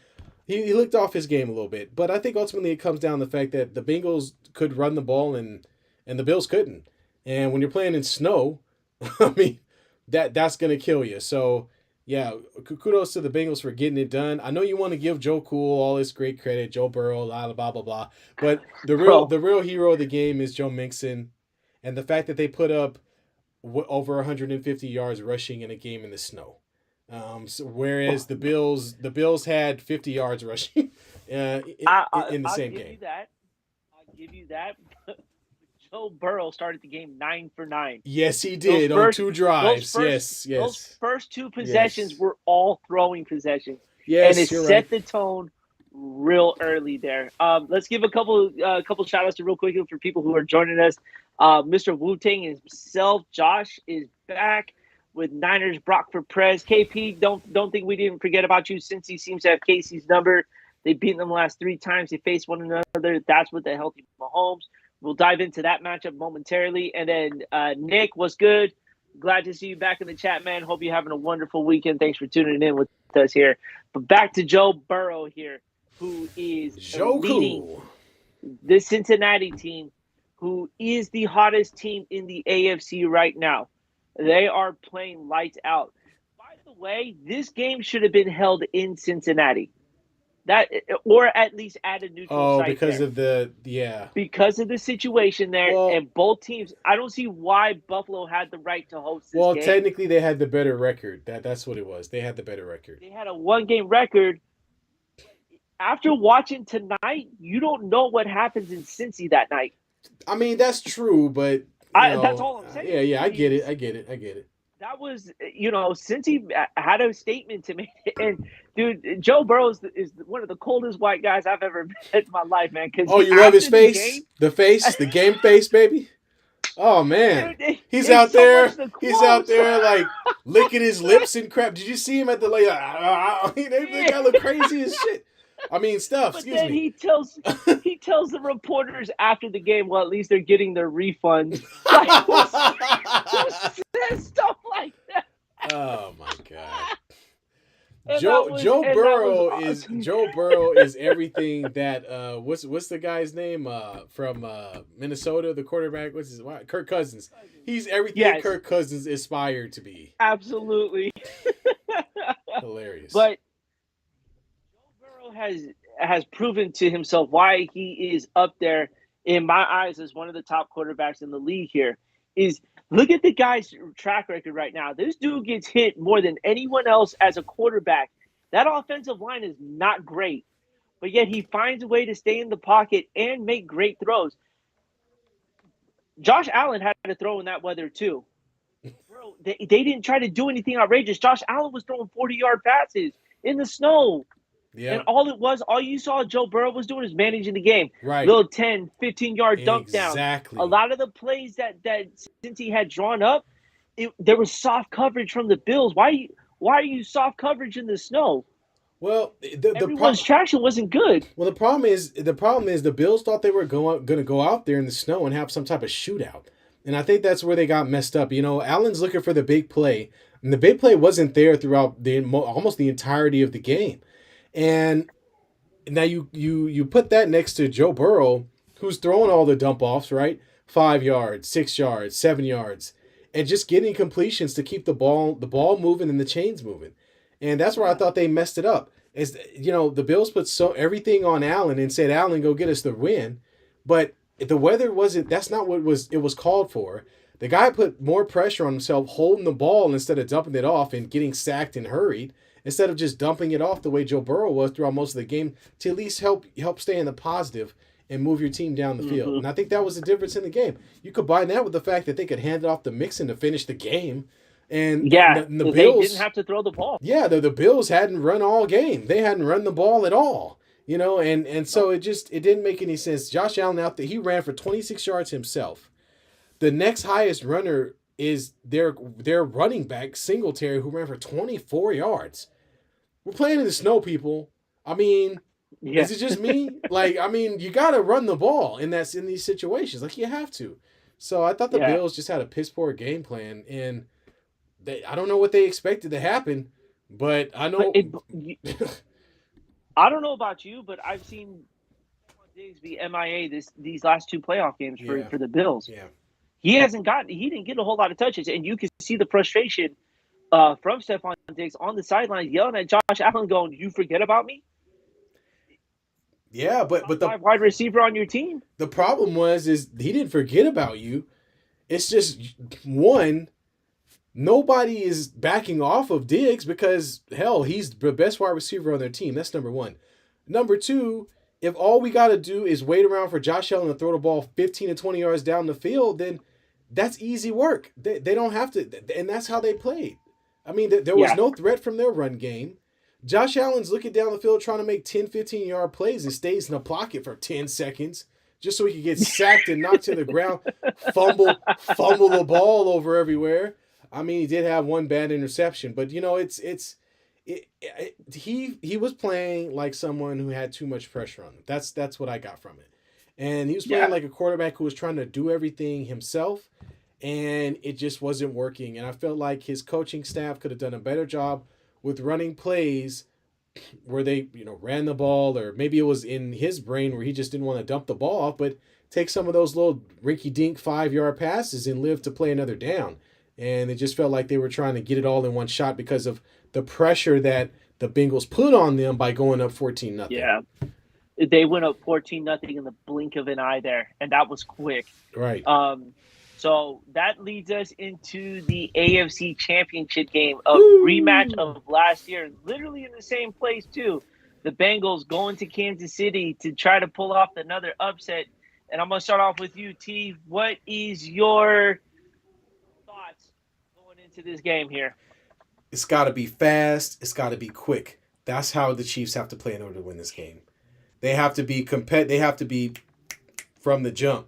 he looked off his game a little bit. But I think ultimately it comes down to the fact that the Bengals could run the ball and the Bills couldn't. And when you're playing in snow, I mean that's gonna kill you. So yeah, kudos to the Bengals for getting it done. I know you want to give Joe Cool all this great credit, Joe Burrow, blah blah blah blah, but the real Bro, the real hero of the game is Joe Mixon, and the fact that they put up over 150 yards rushing in a game in the snow. Whereas the Bills had 50 yards rushing in the I'll same give you game. that. I'll give you that. Joe Burrow started the game 9 for 9. Yes, he Those did on first, two those drives. first, Yes, those yes, first two possessions yes, were all throwing possessions, and yes. it You're right. set the tone real early there. Let's give a couple shout outs to real quick for people who are joining us. Mr. Wu Tang himself, Josh is back with Niners Brock for Prez. KP, don't think we didn't forget about you since he seems to have Casey's number. They've beaten them the last 3 times. They faced one another. That's with the healthy Mahomes. We'll dive into that matchup momentarily. And then Nick, what's good? Glad to see you back in the chat, man. Hope you're having a wonderful weekend. Thanks for tuning in with us here. But back to Joe Burrow here, who is leading Joku. this Cincinnati team, who is the hottest team in the AFC right now. They are playing lights out. By the way, this game should have been held in Cincinnati. That, or at least at a neutral Oh, site because there, of the yeah. because of the situation there, Well, and both teams. I don't see why Buffalo had the right to host this well, game. technically they had the better record. That's what it was. They had the better record. They had a 1 game record. After watching tonight, you don't know what happens in Cincy that night. I mean, that's true, but That's all I'm yeah, saying. yeah, I get it. Is I get it. I get it. that was Cincy had a statement to make, and dude, Joe Burrow is one of the coldest white guys I've ever met in my life, man. Because Oh, he you love his after the face? game, The game face, baby. Oh man, dude, he's it's out so much there. the He's out quotes. there like licking his lips and crap. Did you see him at the like? They got look crazy as shit. I mean, stuff. But Excuse then me. he tells the reporters after the game, well, at least they're getting their refunds. Like who says stuff like that? Oh my God. and that was and that was awesome. Joe Burrow is everything that what's the guy's name from Minnesota, the quarterback, what's his what? Kirk Cousins. He's everything Yes, Kirk Cousins aspired to be. absolutely. Hilarious. But Joe Burrow has proven to himself why he is up there in my eyes as one of the top quarterbacks in the league here. Is look at the guy's track record right now. This dude gets hit more than anyone else as a quarterback. That offensive line is not great, but yet he finds a way to stay in the pocket and make great throws. Josh Allen had to throw in that weather too. Bro, they didn't try to do anything outrageous. Josh Allen was throwing 40-yard passes in the snow. And Yep. all you saw Joe Burrow was doing is managing the game. Right. Little 10, 15-yard dump downs. A Exactly. lot of the plays that since he had drawn up, there was soft coverage from the Bills. Why are you soft coverage in the snow? Well, Everyone's traction wasn't good. well, the problem is the Bills thought they were going to go out there in the snow and have some type of shootout, and I think that's where they got messed up. You know, Allen's looking for the big play, and the big play wasn't there throughout the almost the entirety of the game. And now you put that next to Joe Burrow, who's throwing all the dump offs, right? 5 yards, 6 yards, 7 yards, and just getting completions to keep the ball moving and the chains moving. And that's where I Yeah, thought they messed it up. Is the Bills put so everything on Allen and said Allen go get us the win, but the weather wasn't. That's not what was called for. The guy put more pressure on himself holding the ball instead of dumping it off and getting sacked and hurried instead of just dumping it off the way Joe Burrow was throughout most of the game to at least help stay in the positive and move your team down the field. mm-hmm. And I think that was the difference in the game. You combine that with the fact that they could hand it off to Mixon to finish the game, and Yeah. the They didn't Bills, have to throw the ball. yeah, the Bills hadn't run all game. They hadn't run the ball at all. And so it didn't make any sense. Josh Allen out there, he ran for 26 yards himself. The next highest runner is their running back Singletary, who ran for 24 yards. We're playing in the snow, people. I mean, Yeah, is it just me? Like, I mean, you got to run the ball in these situations. Like, you have to. So I thought the yeah. Bills just had a piss poor game plan, and I don't know what they expected to happen, but I But know. I don't know about you, but I've seen Diggs be MIA these last two playoff games Yeah, for the Bills. yeah. He didn't get a whole lot of touches, and you can see the frustration from Stephon Diggs on the sidelines yelling at Josh Allen, going, "You forget about me, Yeah, but top five wide receiver on your team." the problem is he didn't forget about you. It's just one, nobody is backing off of Diggs because hell, he's the best wide receiver on their team. That's number one. Number two, if all we got to do is wait around for Josh Allen to throw the ball 15 to 20 yards down the field, then that's easy work. They don't have to, and that's how they played. I mean, there was Yeah, no threat from their run game. Josh Allen's looking down the field trying to make 10, 15-yard plays and stays in the pocket for 10 seconds just so he can get sacked and knocked to the ground, fumble the ball over everywhere. I mean, he did have one bad interception, but he was playing like someone who had too much pressure on him. That's what I got from it. And he was playing yeah, like a quarterback who was trying to do everything himself, and it just wasn't working. And I felt like his coaching staff could have done a better job with running plays where they, ran the ball, or maybe it was in his brain where he just didn't want to dump the ball off, but take some of those little rinky dink 5 yard passes and live to play another down. And it just felt like they were trying to get it all in one shot because of the pressure that the Bengals put on them by going up 14-0. yeah. They went up 14-0 in the blink of an eye there, and that was quick. Right. Um, so that leads us into the AFC Championship game, a rematch Woo! of last year, literally in the same place too. The Bengals going to Kansas City to try to pull off another upset. And I'm going to start off with you, T. What is your thoughts going into this game here? It's got to be fast. It's got to be quick. That's how the Chiefs have to play in order to win this game. They have to be They have to be from the jump.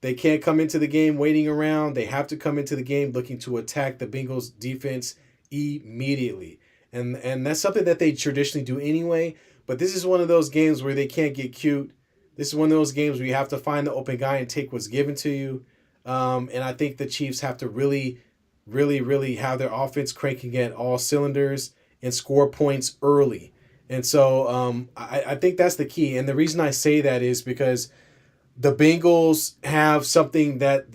They can't come into the game waiting around. They have to come into the game looking to attack the Bengals defense immediately. And that's something that they traditionally do anyway. But this is one of those games where they can't get cute. This is one of those games where you have to find the open guy and take what's given to you. And I think the Chiefs have to really, really have their offense cranking at all cylinders and score points early. And so I think that's the key. And the reason I say that is because the Bengals have something that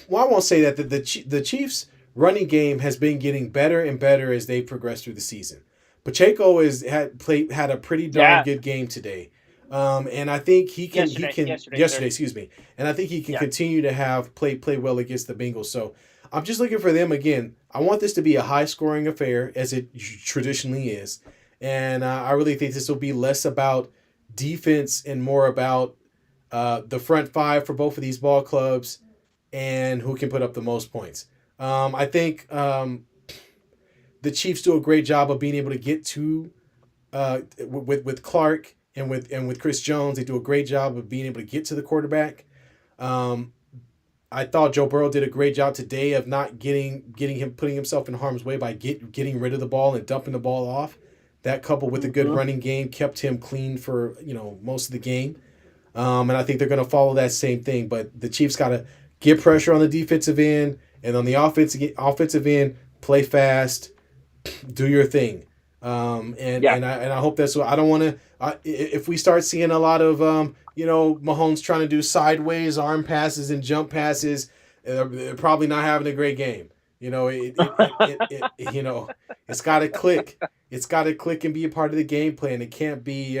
well, I won't say that the Chiefs running game has been getting better and better as they progress through the season. Pacheco had a pretty darn Yeah, good game today, and I think he can yesterday, sir. yesterday, excuse me, and I think he can Yeah. continue to have play well against the Bengals. So I'm just looking for them again. I want this to be a high scoring affair as it traditionally is, and I really think this will be less about defense and more about the front five for both of these ball clubs and who can put up the most points. I think the Chiefs do a great job of being able to get to with Clark and with Chris Jones. They do a great job of being able to get to the quarterback. Um, I thought Joe Burrow did a great job today of not getting him putting himself in harm's way by getting rid of the ball and dumping the ball off. That coupled with a good Hmm. running game kept him clean for most of the game. And I think they're going to follow that same thing. But the Chiefs got to get pressure on the defensive end, and on the offensive end, play fast, do your thing. And Yeah. and I hope that's what I don't want to. If we start seeing a lot of Mahomes trying to do sideways arm passes and jump passes, they're probably not having a great game. It's got to click. It's got to click and be a part of the game plan. It can't be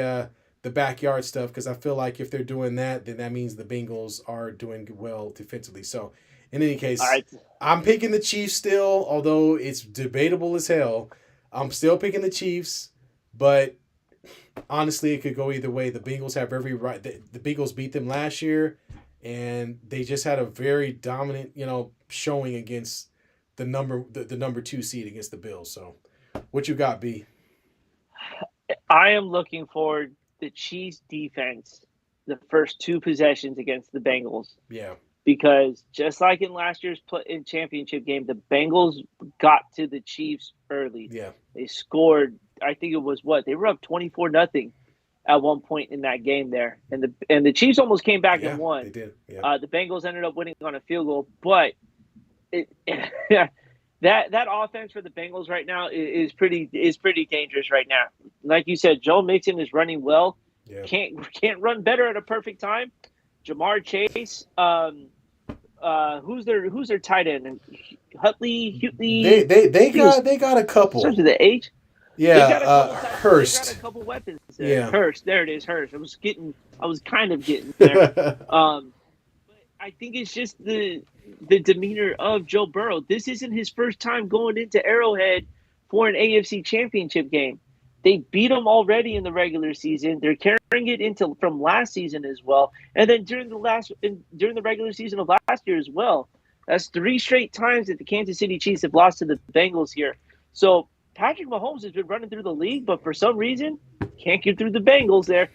the backyard stuff because I feel like if they're doing that, then that means the Bengals are doing well defensively. So, in any All case, right. I'm picking the Chiefs still, although it's debatable as hell. I'm still picking the Chiefs, but honestly, it could go either way. The Bengals have every right. The Bengals beat them last year, and they just had a very dominant, showing against the number two seed against the Bills. So, what you got, B? I am looking for the Chiefs defense the first two possessions against the Bengals Yeah, because just like in last year's in championship game, the Bengals got to the Chiefs early. yeah, They scored. I think it was what they were up 24-0 at one point in that game there, and the Chiefs almost came back and yeah. They won. did. Yeah, The Bengals ended up winning on a field goal, but it, that offense for the Bengals right now is pretty dangerous right now. Like you said, Joe Mixon is running well. yeah. Can't run better at a perfect time. Jamar Chase, who's their tight end? And They Hutley, they they I think it was got they got a starts couple. with the H. They've Yeah, got a couple tight. They've got a Hurst. couple weapons there. Yeah. Hurst, there it is. Hurst. I was kind of getting there. Um, but I think it's just the demeanor of Joe Burrow. This isn't his first time going into Arrowhead for an AFC Championship game. They beat him already in the regular season. They're carrying it into from last season as well, and then during the regular season of last year as well. That's three straight times that the Kansas City Chiefs have lost to the Bengals here. So Patrick Mahomes has been running through the league, but for some reason can't get through the Bengals there.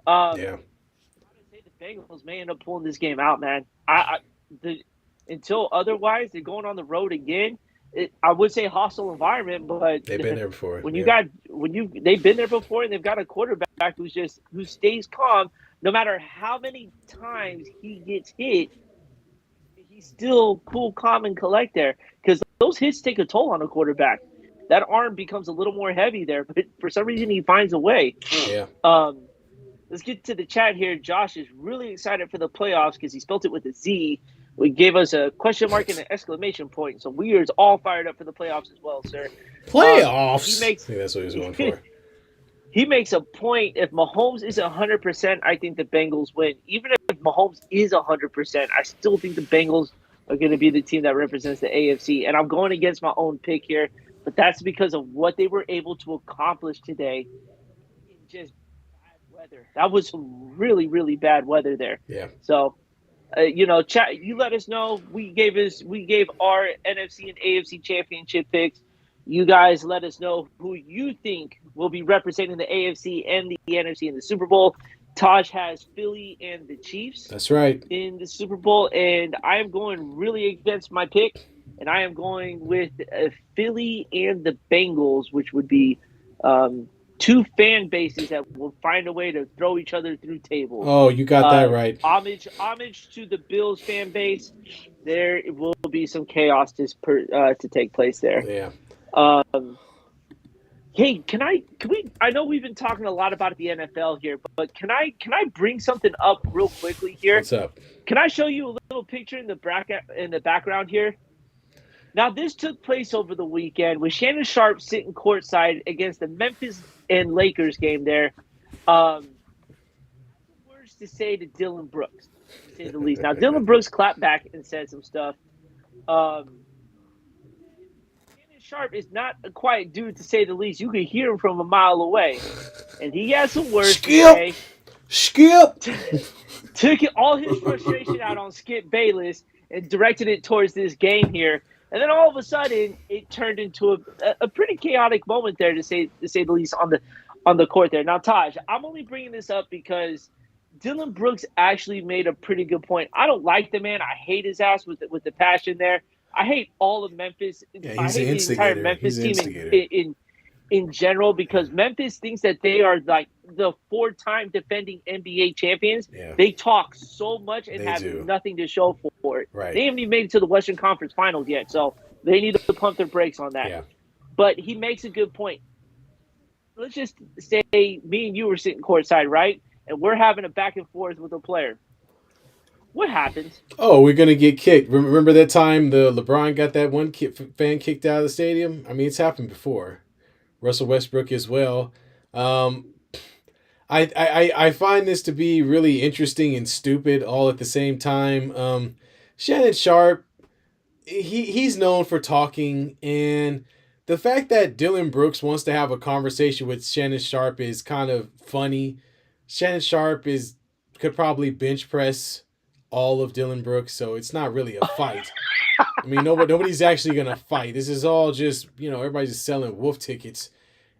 Yeah. Gotta say the Bengals may end up pulling this game out, man. The until otherwise, they're going on the road again. I would say hostile environment, but They've been there before. when you Yeah. got when you they've been there before and they've got a quarterback who stays calm no matter how many times he gets hit. He's still cool, calm, and collect there because those hits take a toll on a quarterback. That arm becomes a little more heavy there, but for some reason he finds a way. Yeah. Um, let's get to the chat here. Josh is really excited for the playoffs because he spelled it with a Z. We gave us a question mark and an exclamation point. So we are all fired up for the playoffs as well, sir. He Playoffs. I makes think that's what he was going for. he makes a point. If Mahomes is 100%, I think the Bengals win. Even if Mahomes is 100%, I still think the Bengals are going to be the team that represents the AFC. And I'm going against my own pick here, but that's because of what they were able to accomplish today in just bad weather. That was some really, really bad weather there. Yeah. So, chat. You let us know. We gave our NFC and AFC championship picks. You guys let us know who you think will be representing the AFC and the NFC in the Super Bowl. Taj has Philly and the Chiefs That's right. in the Super Bowl, and I am going really against my pick, and I am going with Philly and the Bengals, which would be two fan bases that will find a way to throw each other through tables. Oh, you got that right. Homage to the Bills fan base. There will be some chaos to take place there. Yeah. Um, hey, can we? I know we've been talking a lot about the NFL here, but can I bring something up real quickly here? What's up? Can I show you a little picture in the background here? Now, this took place over the weekend with Shannon Sharp sitting courtside against the Memphis and Lakers game there. Had some words to say to Dylan Brooks, to say the least. Now, Dylan Brooks clapped back and said some stuff. Um, Shannon Sharp is not a quiet dude, to say the least. You can hear him from a mile away. And he has some words to Skip! say. Skip! Took all his frustration out on Skip Bayless and directed it towards this game here. And then all of a sudden, it turned into a pretty chaotic moment there, to say the least, on the court there. Now, Taj, I'm only bringing this up because Dylan Brooks actually made a pretty good point. I don't like the man. I hate his ass with the passion there. I hate all of Memphis. Yeah, I he's an hate the entire instigator. He's Memphis an team instigator. in general, because Memphis thinks that they are like the four-time defending NBA champions. Yeah. They talk so much and They have do. nothing to show for it. Right. They haven't even made it to the Western Conference Finals yet, so they need to pump their brakes on that. Yeah. But he makes a good point. Let's just say me and you were sitting courtside, right? And we're having a back and forth with a player. What happens? Oh, we're gonna get kicked. Remember that time the LeBron got that one fan kicked out of the stadium? I mean, it's happened before. Russell Westbrook as well. Um, I find this to be really interesting and stupid all at the same time. Shannon Sharp, he's known for talking, and the fact that Dylan Brooks wants to have a conversation with Shannon Sharp is kind of funny. Shannon Sharp could probably bench press all of Dylan Brooks, so it's not really a fight. I mean, nobody's actually gonna fight. This is all just everybody's just selling wolf tickets,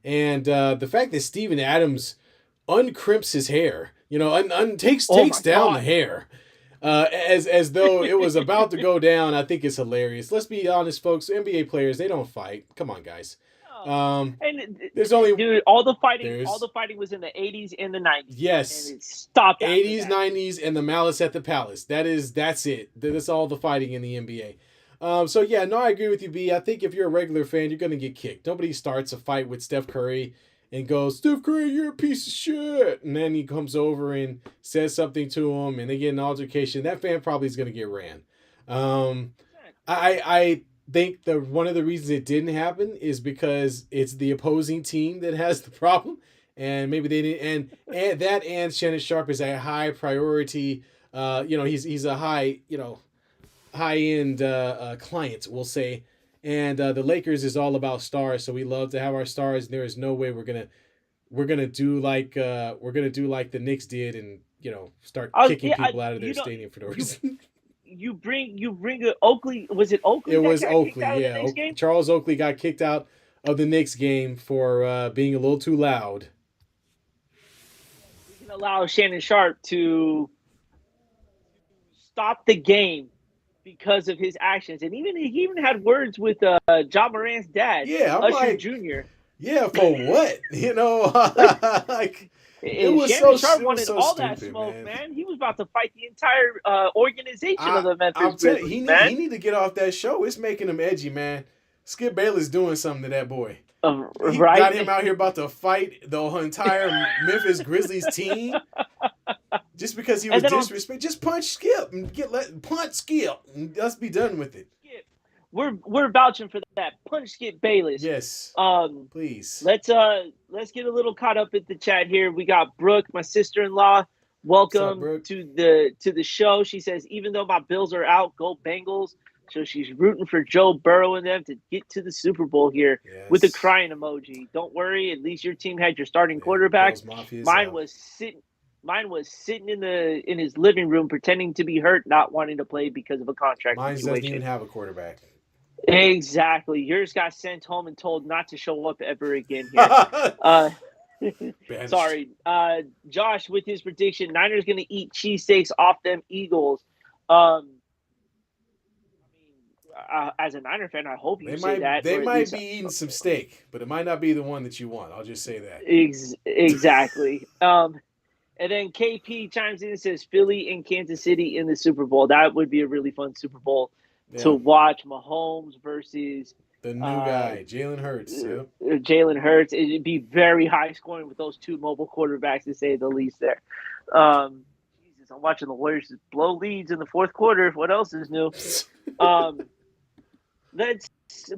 and the fact that Steven Adams uncrimps his hair, takes my down the God. hair, as though it was about to go down. I think it's hilarious. Let's be honest, folks. NBA players, they don't fight. Come on, guys. No. Um, And there's only dude, all there's the fighting was in the 80s and the 90s, and yes, it stopped after 80s, that. 90s, and the Malice at the Palace. That's it. That's all the fighting in the NBA. So yeah, no, I agree with you, B. I think if you're a regular fan, you're gonna get kicked. Nobody starts a fight with Steph Curry and goes, "Steph Curry, you're a piece of shit," and then he comes over and says something to him, and they get an altercation. That fan probably is gonna get ran. Um, I think the one of the reasons it didn't happen is because it's the opposing team that has the problem, and maybe they didn't. And that and Shannon Sharp is a high priority. He's a high end client, we'll say. And the Lakers is all about stars, so we love to have our stars. And there is no way we're gonna do like the Knicks did, and start kicking Yeah, people out of their you know, stadium for no you reason. you bring a Oakley. Was it Oakley It that was got kicked Oakley, out of the yeah. next game? Charles Oakley got kicked out of the Knicks game for being a little too loud. We can allow Shannon Sharp to stop the game because of his actions, and he even had words with John Morant's dad, Yeah, I'm Usher like, Jr. yeah, for what? Like it And was Shannon so Sharp it was wanted so all that stupid, smoke, man. man. He was about to fight the entire organization of I the Memphis I'm telling you, Grizzlies, he man. need to get off that show. It's making him edgy, man. Skip Bayless doing something to that boy. He got him Right? out here about to fight the entire Memphis Grizzlies team just because he And was then on disrespect. Just punch Skip and punch Skip and let's be done with it. Skip, we're vouching for that. Punch Skip Bayless. Yes, Um, please. let's get a little caught up at the chat here. We got Brooke, my sister-in-law. What's up, Welcome Brooke? to the show. She says, even though my Bills are out, go Bengals. So she's rooting for Joe Burrow and them to get to the Super Bowl here with a Yes. crying emoji. Don't worry, at least your team had your starting Yeah, quarterback. Bills Mafia is Mine out. was sitting Mine was sitting in his living room pretending to be hurt, not wanting to play because of a contract Mine doesn't even situation. have a quarterback. Exactly. Yours got sent home and told not to show up ever again here. Uh, Benched. sorry. Josh with his prediction, Niners going to eat cheesesteaks off them Eagles. Um, as a Niner fan, I hope you They say might that, they or at might least be eating some steak, but it might not be the one that you want. I'll just say that. exactly. And then KP chimes in and says Philly and Kansas City in the Super Bowl. That would be a really fun Super Bowl to Yeah, watch. Mahomes versus the new uh, guy, Jalen Hurts. Yep. Jalen Hurts. It'd be very high scoring with those two mobile quarterbacks, to say the least. There. Jesus, I'm watching the Warriors blow leads in the fourth quarter. What else is new? Um, let's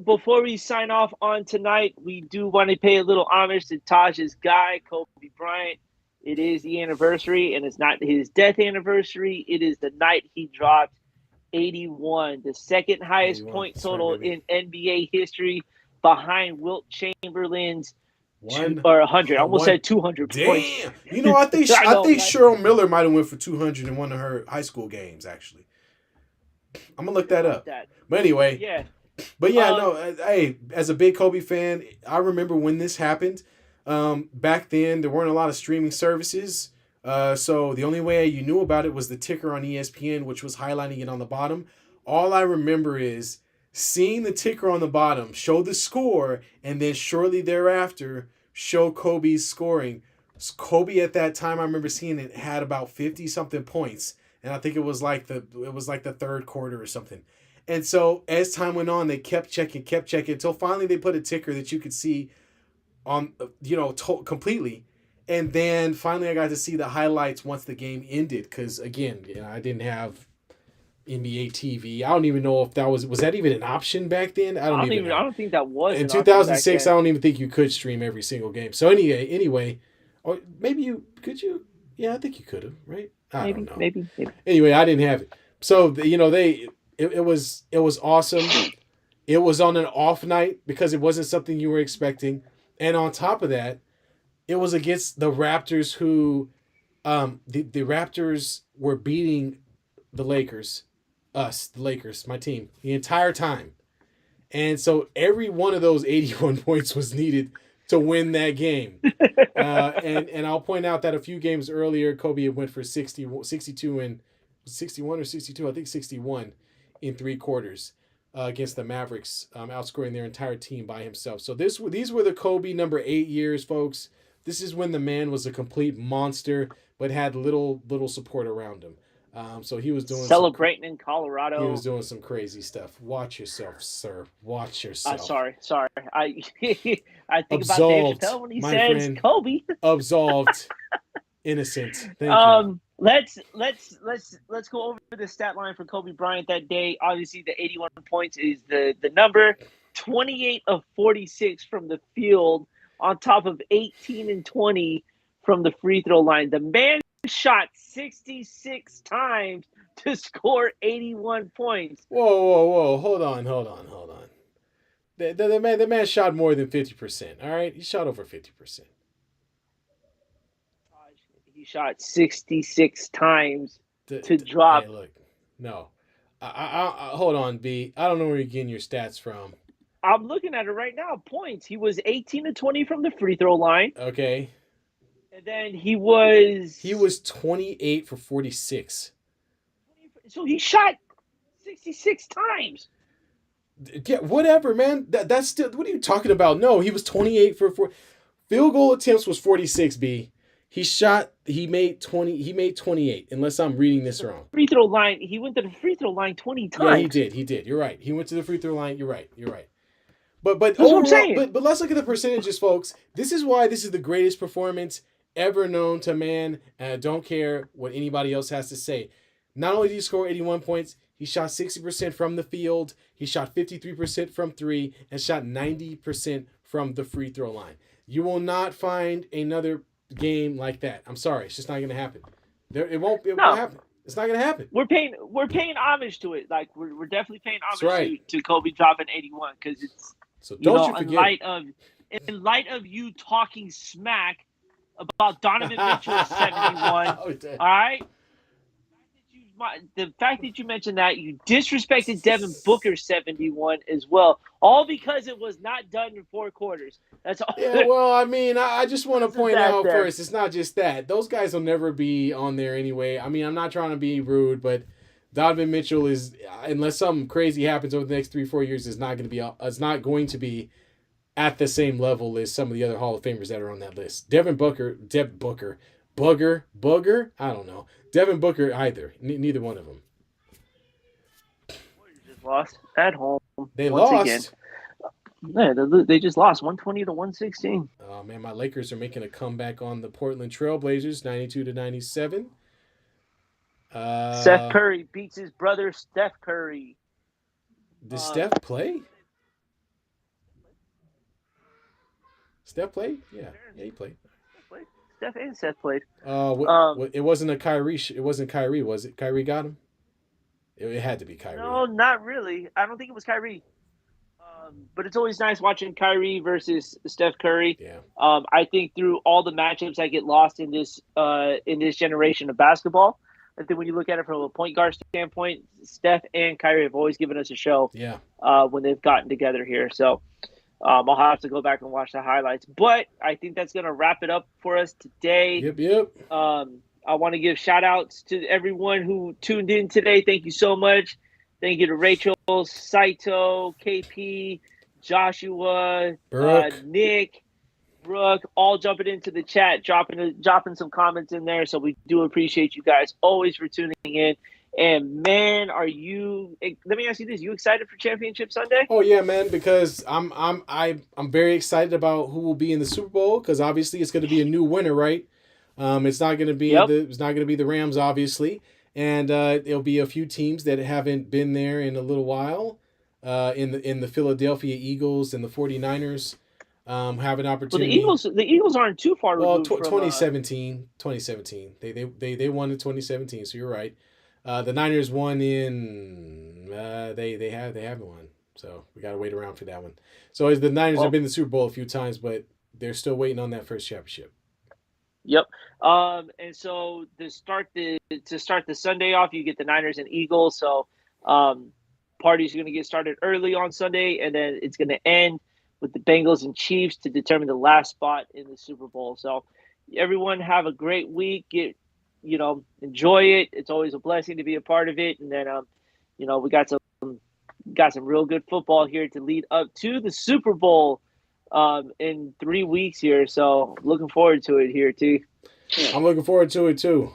before we sign off on tonight, we do want to pay a little homage to Taj's guy, Kobe Bryant. It is the anniversary, and it's not his death anniversary. It is the night he dropped 81, the second highest 81. point That's right, total baby. in NBA history, behind Wilt Chamberlain's One, 100. I almost one. said 200 points. Damn. You know, I think I I know, think right? Cheryl Miller might have went for 200 in one of her high school games. Actually, I'm gonna look Something that like up. that. But anyway, Yeah. but yeah, no. Um, Hey, as a big Kobe fan, I remember when this happened. Back then, there weren't a lot of streaming services. So the only way you knew about it was the ticker on ESPN, which was highlighting it on the bottom. All I remember is seeing the ticker on the bottom, show the score, and then shortly thereafter show Kobe's scoring. Kobe at that time, I remember seeing it had about 50 something points, and I think it was like the third quarter or something. And so as time went on, they kept checking until finally they put a ticker that you could see on completely. And then finally I got to see the highlights once the game ended because again, I didn't have NBA TV. I don't even know if that was that even an option back then. I don't even I know. don't think that was In an option back 2006, I then. don't even think you could stream every single game. So anyway, or maybe you could you? Yeah, I think you could have, right? I don't Maybe, know. maybe, maybe. Anyway, I didn't have it. So it was awesome. It was on an off night because it wasn't something you were expecting. And on top of that, it was against the Raptors who the Raptors were beating the Lakers, the Lakers, my team, the entire time. And so every one of those 81 points was needed to win that game. And I'll point out that a few games earlier, Kobe had went for 60, 62 and 61 or 62, I think 61 in three quarters against the Mavericks, outscoring their entire team by himself. So these were the Kobe number 8 years, folks. This is when the man was a complete monster, but had little support around him. So Celebrating in he was Colorado. doing some crazy stuff. Watch yourself, sir. Watch yourself. Sorry. I think about Dave Absolved, Chappelle when he my says friend. Kobe. Absolved. Innocent. Thank you. Let's go over the stat line for Kobe Bryant that day. Obviously, the 81 points is the number. 28 of 46 from the field, on top of 18 and 20 from the free throw line. The man shot 66 times to score 81 points. Whoa, whoa, whoa. Hold on. The man shot more than 50%. All right? He shot over 50%. He shot 66 times to Hey, drop. look. No. Hold on, B. I don't know where you're getting your stats from. I'm looking at it right now. Points. He was 18 to 20 from the free throw line. Okay? And then he was. He was 28 for 46. So he shot 66 times. Yeah, whatever, man. That's still. What are you talking about? No, he was 28 for 4. Field goal attempts was 46, B. He made 20, he made 28, unless I'm reading this wrong. Free throw line. He went to the free throw line 20 Yeah, he times. did. He did. You're right. He went to the free throw line. You're right. But That's what I'm overall, saying. but let's look at the percentages, folks. This is why this is the greatest performance ever known to man, and I don't care what anybody else has to say. Not only did he score 81 points, he shot 60% from the field, he shot 53% from three, and shot 90% from the free throw line. You will not find another game like that. I'm sorry, it's just not going to happen. It won't No, happen. It's not going to happen. we're paying homage to it. Like we're definitely paying That's homage right. to Kobe dropping 81 because it's So don't you in forget it. light of you talking smack about Donovan Mitchell's 71. All right. The fact that you mentioned that, you disrespected Devin Booker's 71 as well, all because it was not done in four quarters. That's all. Yeah, well, I mean, I just want to Because of point that out there. first, it's not just that. Those guys will never be on there anyway. I mean, I'm not trying to be rude, but Donovan Mitchell is, unless something crazy happens over the next 3 4 years, is not going to be at the same level as some of the other Hall of Famers that are on that list. Booger. I don't know. Devin Booker either. Neither one of them. Warriors just lost at home They once again. lost. Yeah, they just lost 120 to 116. Oh man, my Lakers are making a comeback on the Portland Trailblazers, 92-97. Seth Uh, Curry beats his brother Steph Curry. did Um, Steph play? Steph played? Yeah, yeah, he played. Steph and Seth played. It wasn't a Kyrie. It wasn't Kyrie, was it? Kyrie got him. It had to be Kyrie. No, not really. I don't think it was Kyrie. But it's always nice watching Kyrie versus Steph Curry. Yeah, I think through all the matchups that get lost in this generation of basketball, I think when you look at it from a point guard standpoint, Steph and Kyrie have always given us a show yeah. when they've gotten together here. So I'll have to go back and watch the highlights. But I think that's going to wrap it up for us today. Yep. I want to give shout outs to everyone who tuned in today. Thank you so much. Thank you to Rachel, Saito, KP, Joshua, Brooke. Nick, Brooke, all jumping into the chat, dropping some comments in there. So we do appreciate you guys always for tuning in. And man, are you? Let me ask you this: you excited for Championship Sunday? Oh yeah, man, because I'm very excited about who will be in the Super Bowl because obviously it's going to be a new winner, right? It's not going to be Yep. the Rams, obviously, and it'll be a few teams that haven't been there in a little while. In the Philadelphia Eagles and the 49ers have an Well, opportunity. The Eagles aren't too far Well, removed from. 2017. They won in 2017, so you're right. The Niners won in they haven't won, so we got to wait around for that one. So as the Niners have Well, been to the Super Bowl a few times, but they're still waiting on that first championship. yep. And so to start the Sunday off, you get the Niners and Eagles. So party's going to get started early on Sunday, and then it's going to end with the Bengals and Chiefs to determine the last spot in the Super Bowl. So everyone have a great week. Enjoy it. It's always a blessing to be a part of it. And then we got some real good football here to lead up to the Super Bowl in 3 weeks here. So looking forward to it here too. I'm looking forward to it too.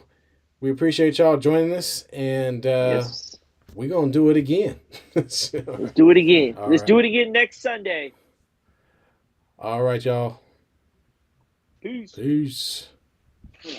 We appreciate y'all joining us, and Yes. we're gonna do it again. So, Let's do it again. all Let's right. do it again next Sunday. All right, y'all. Peace. Peace.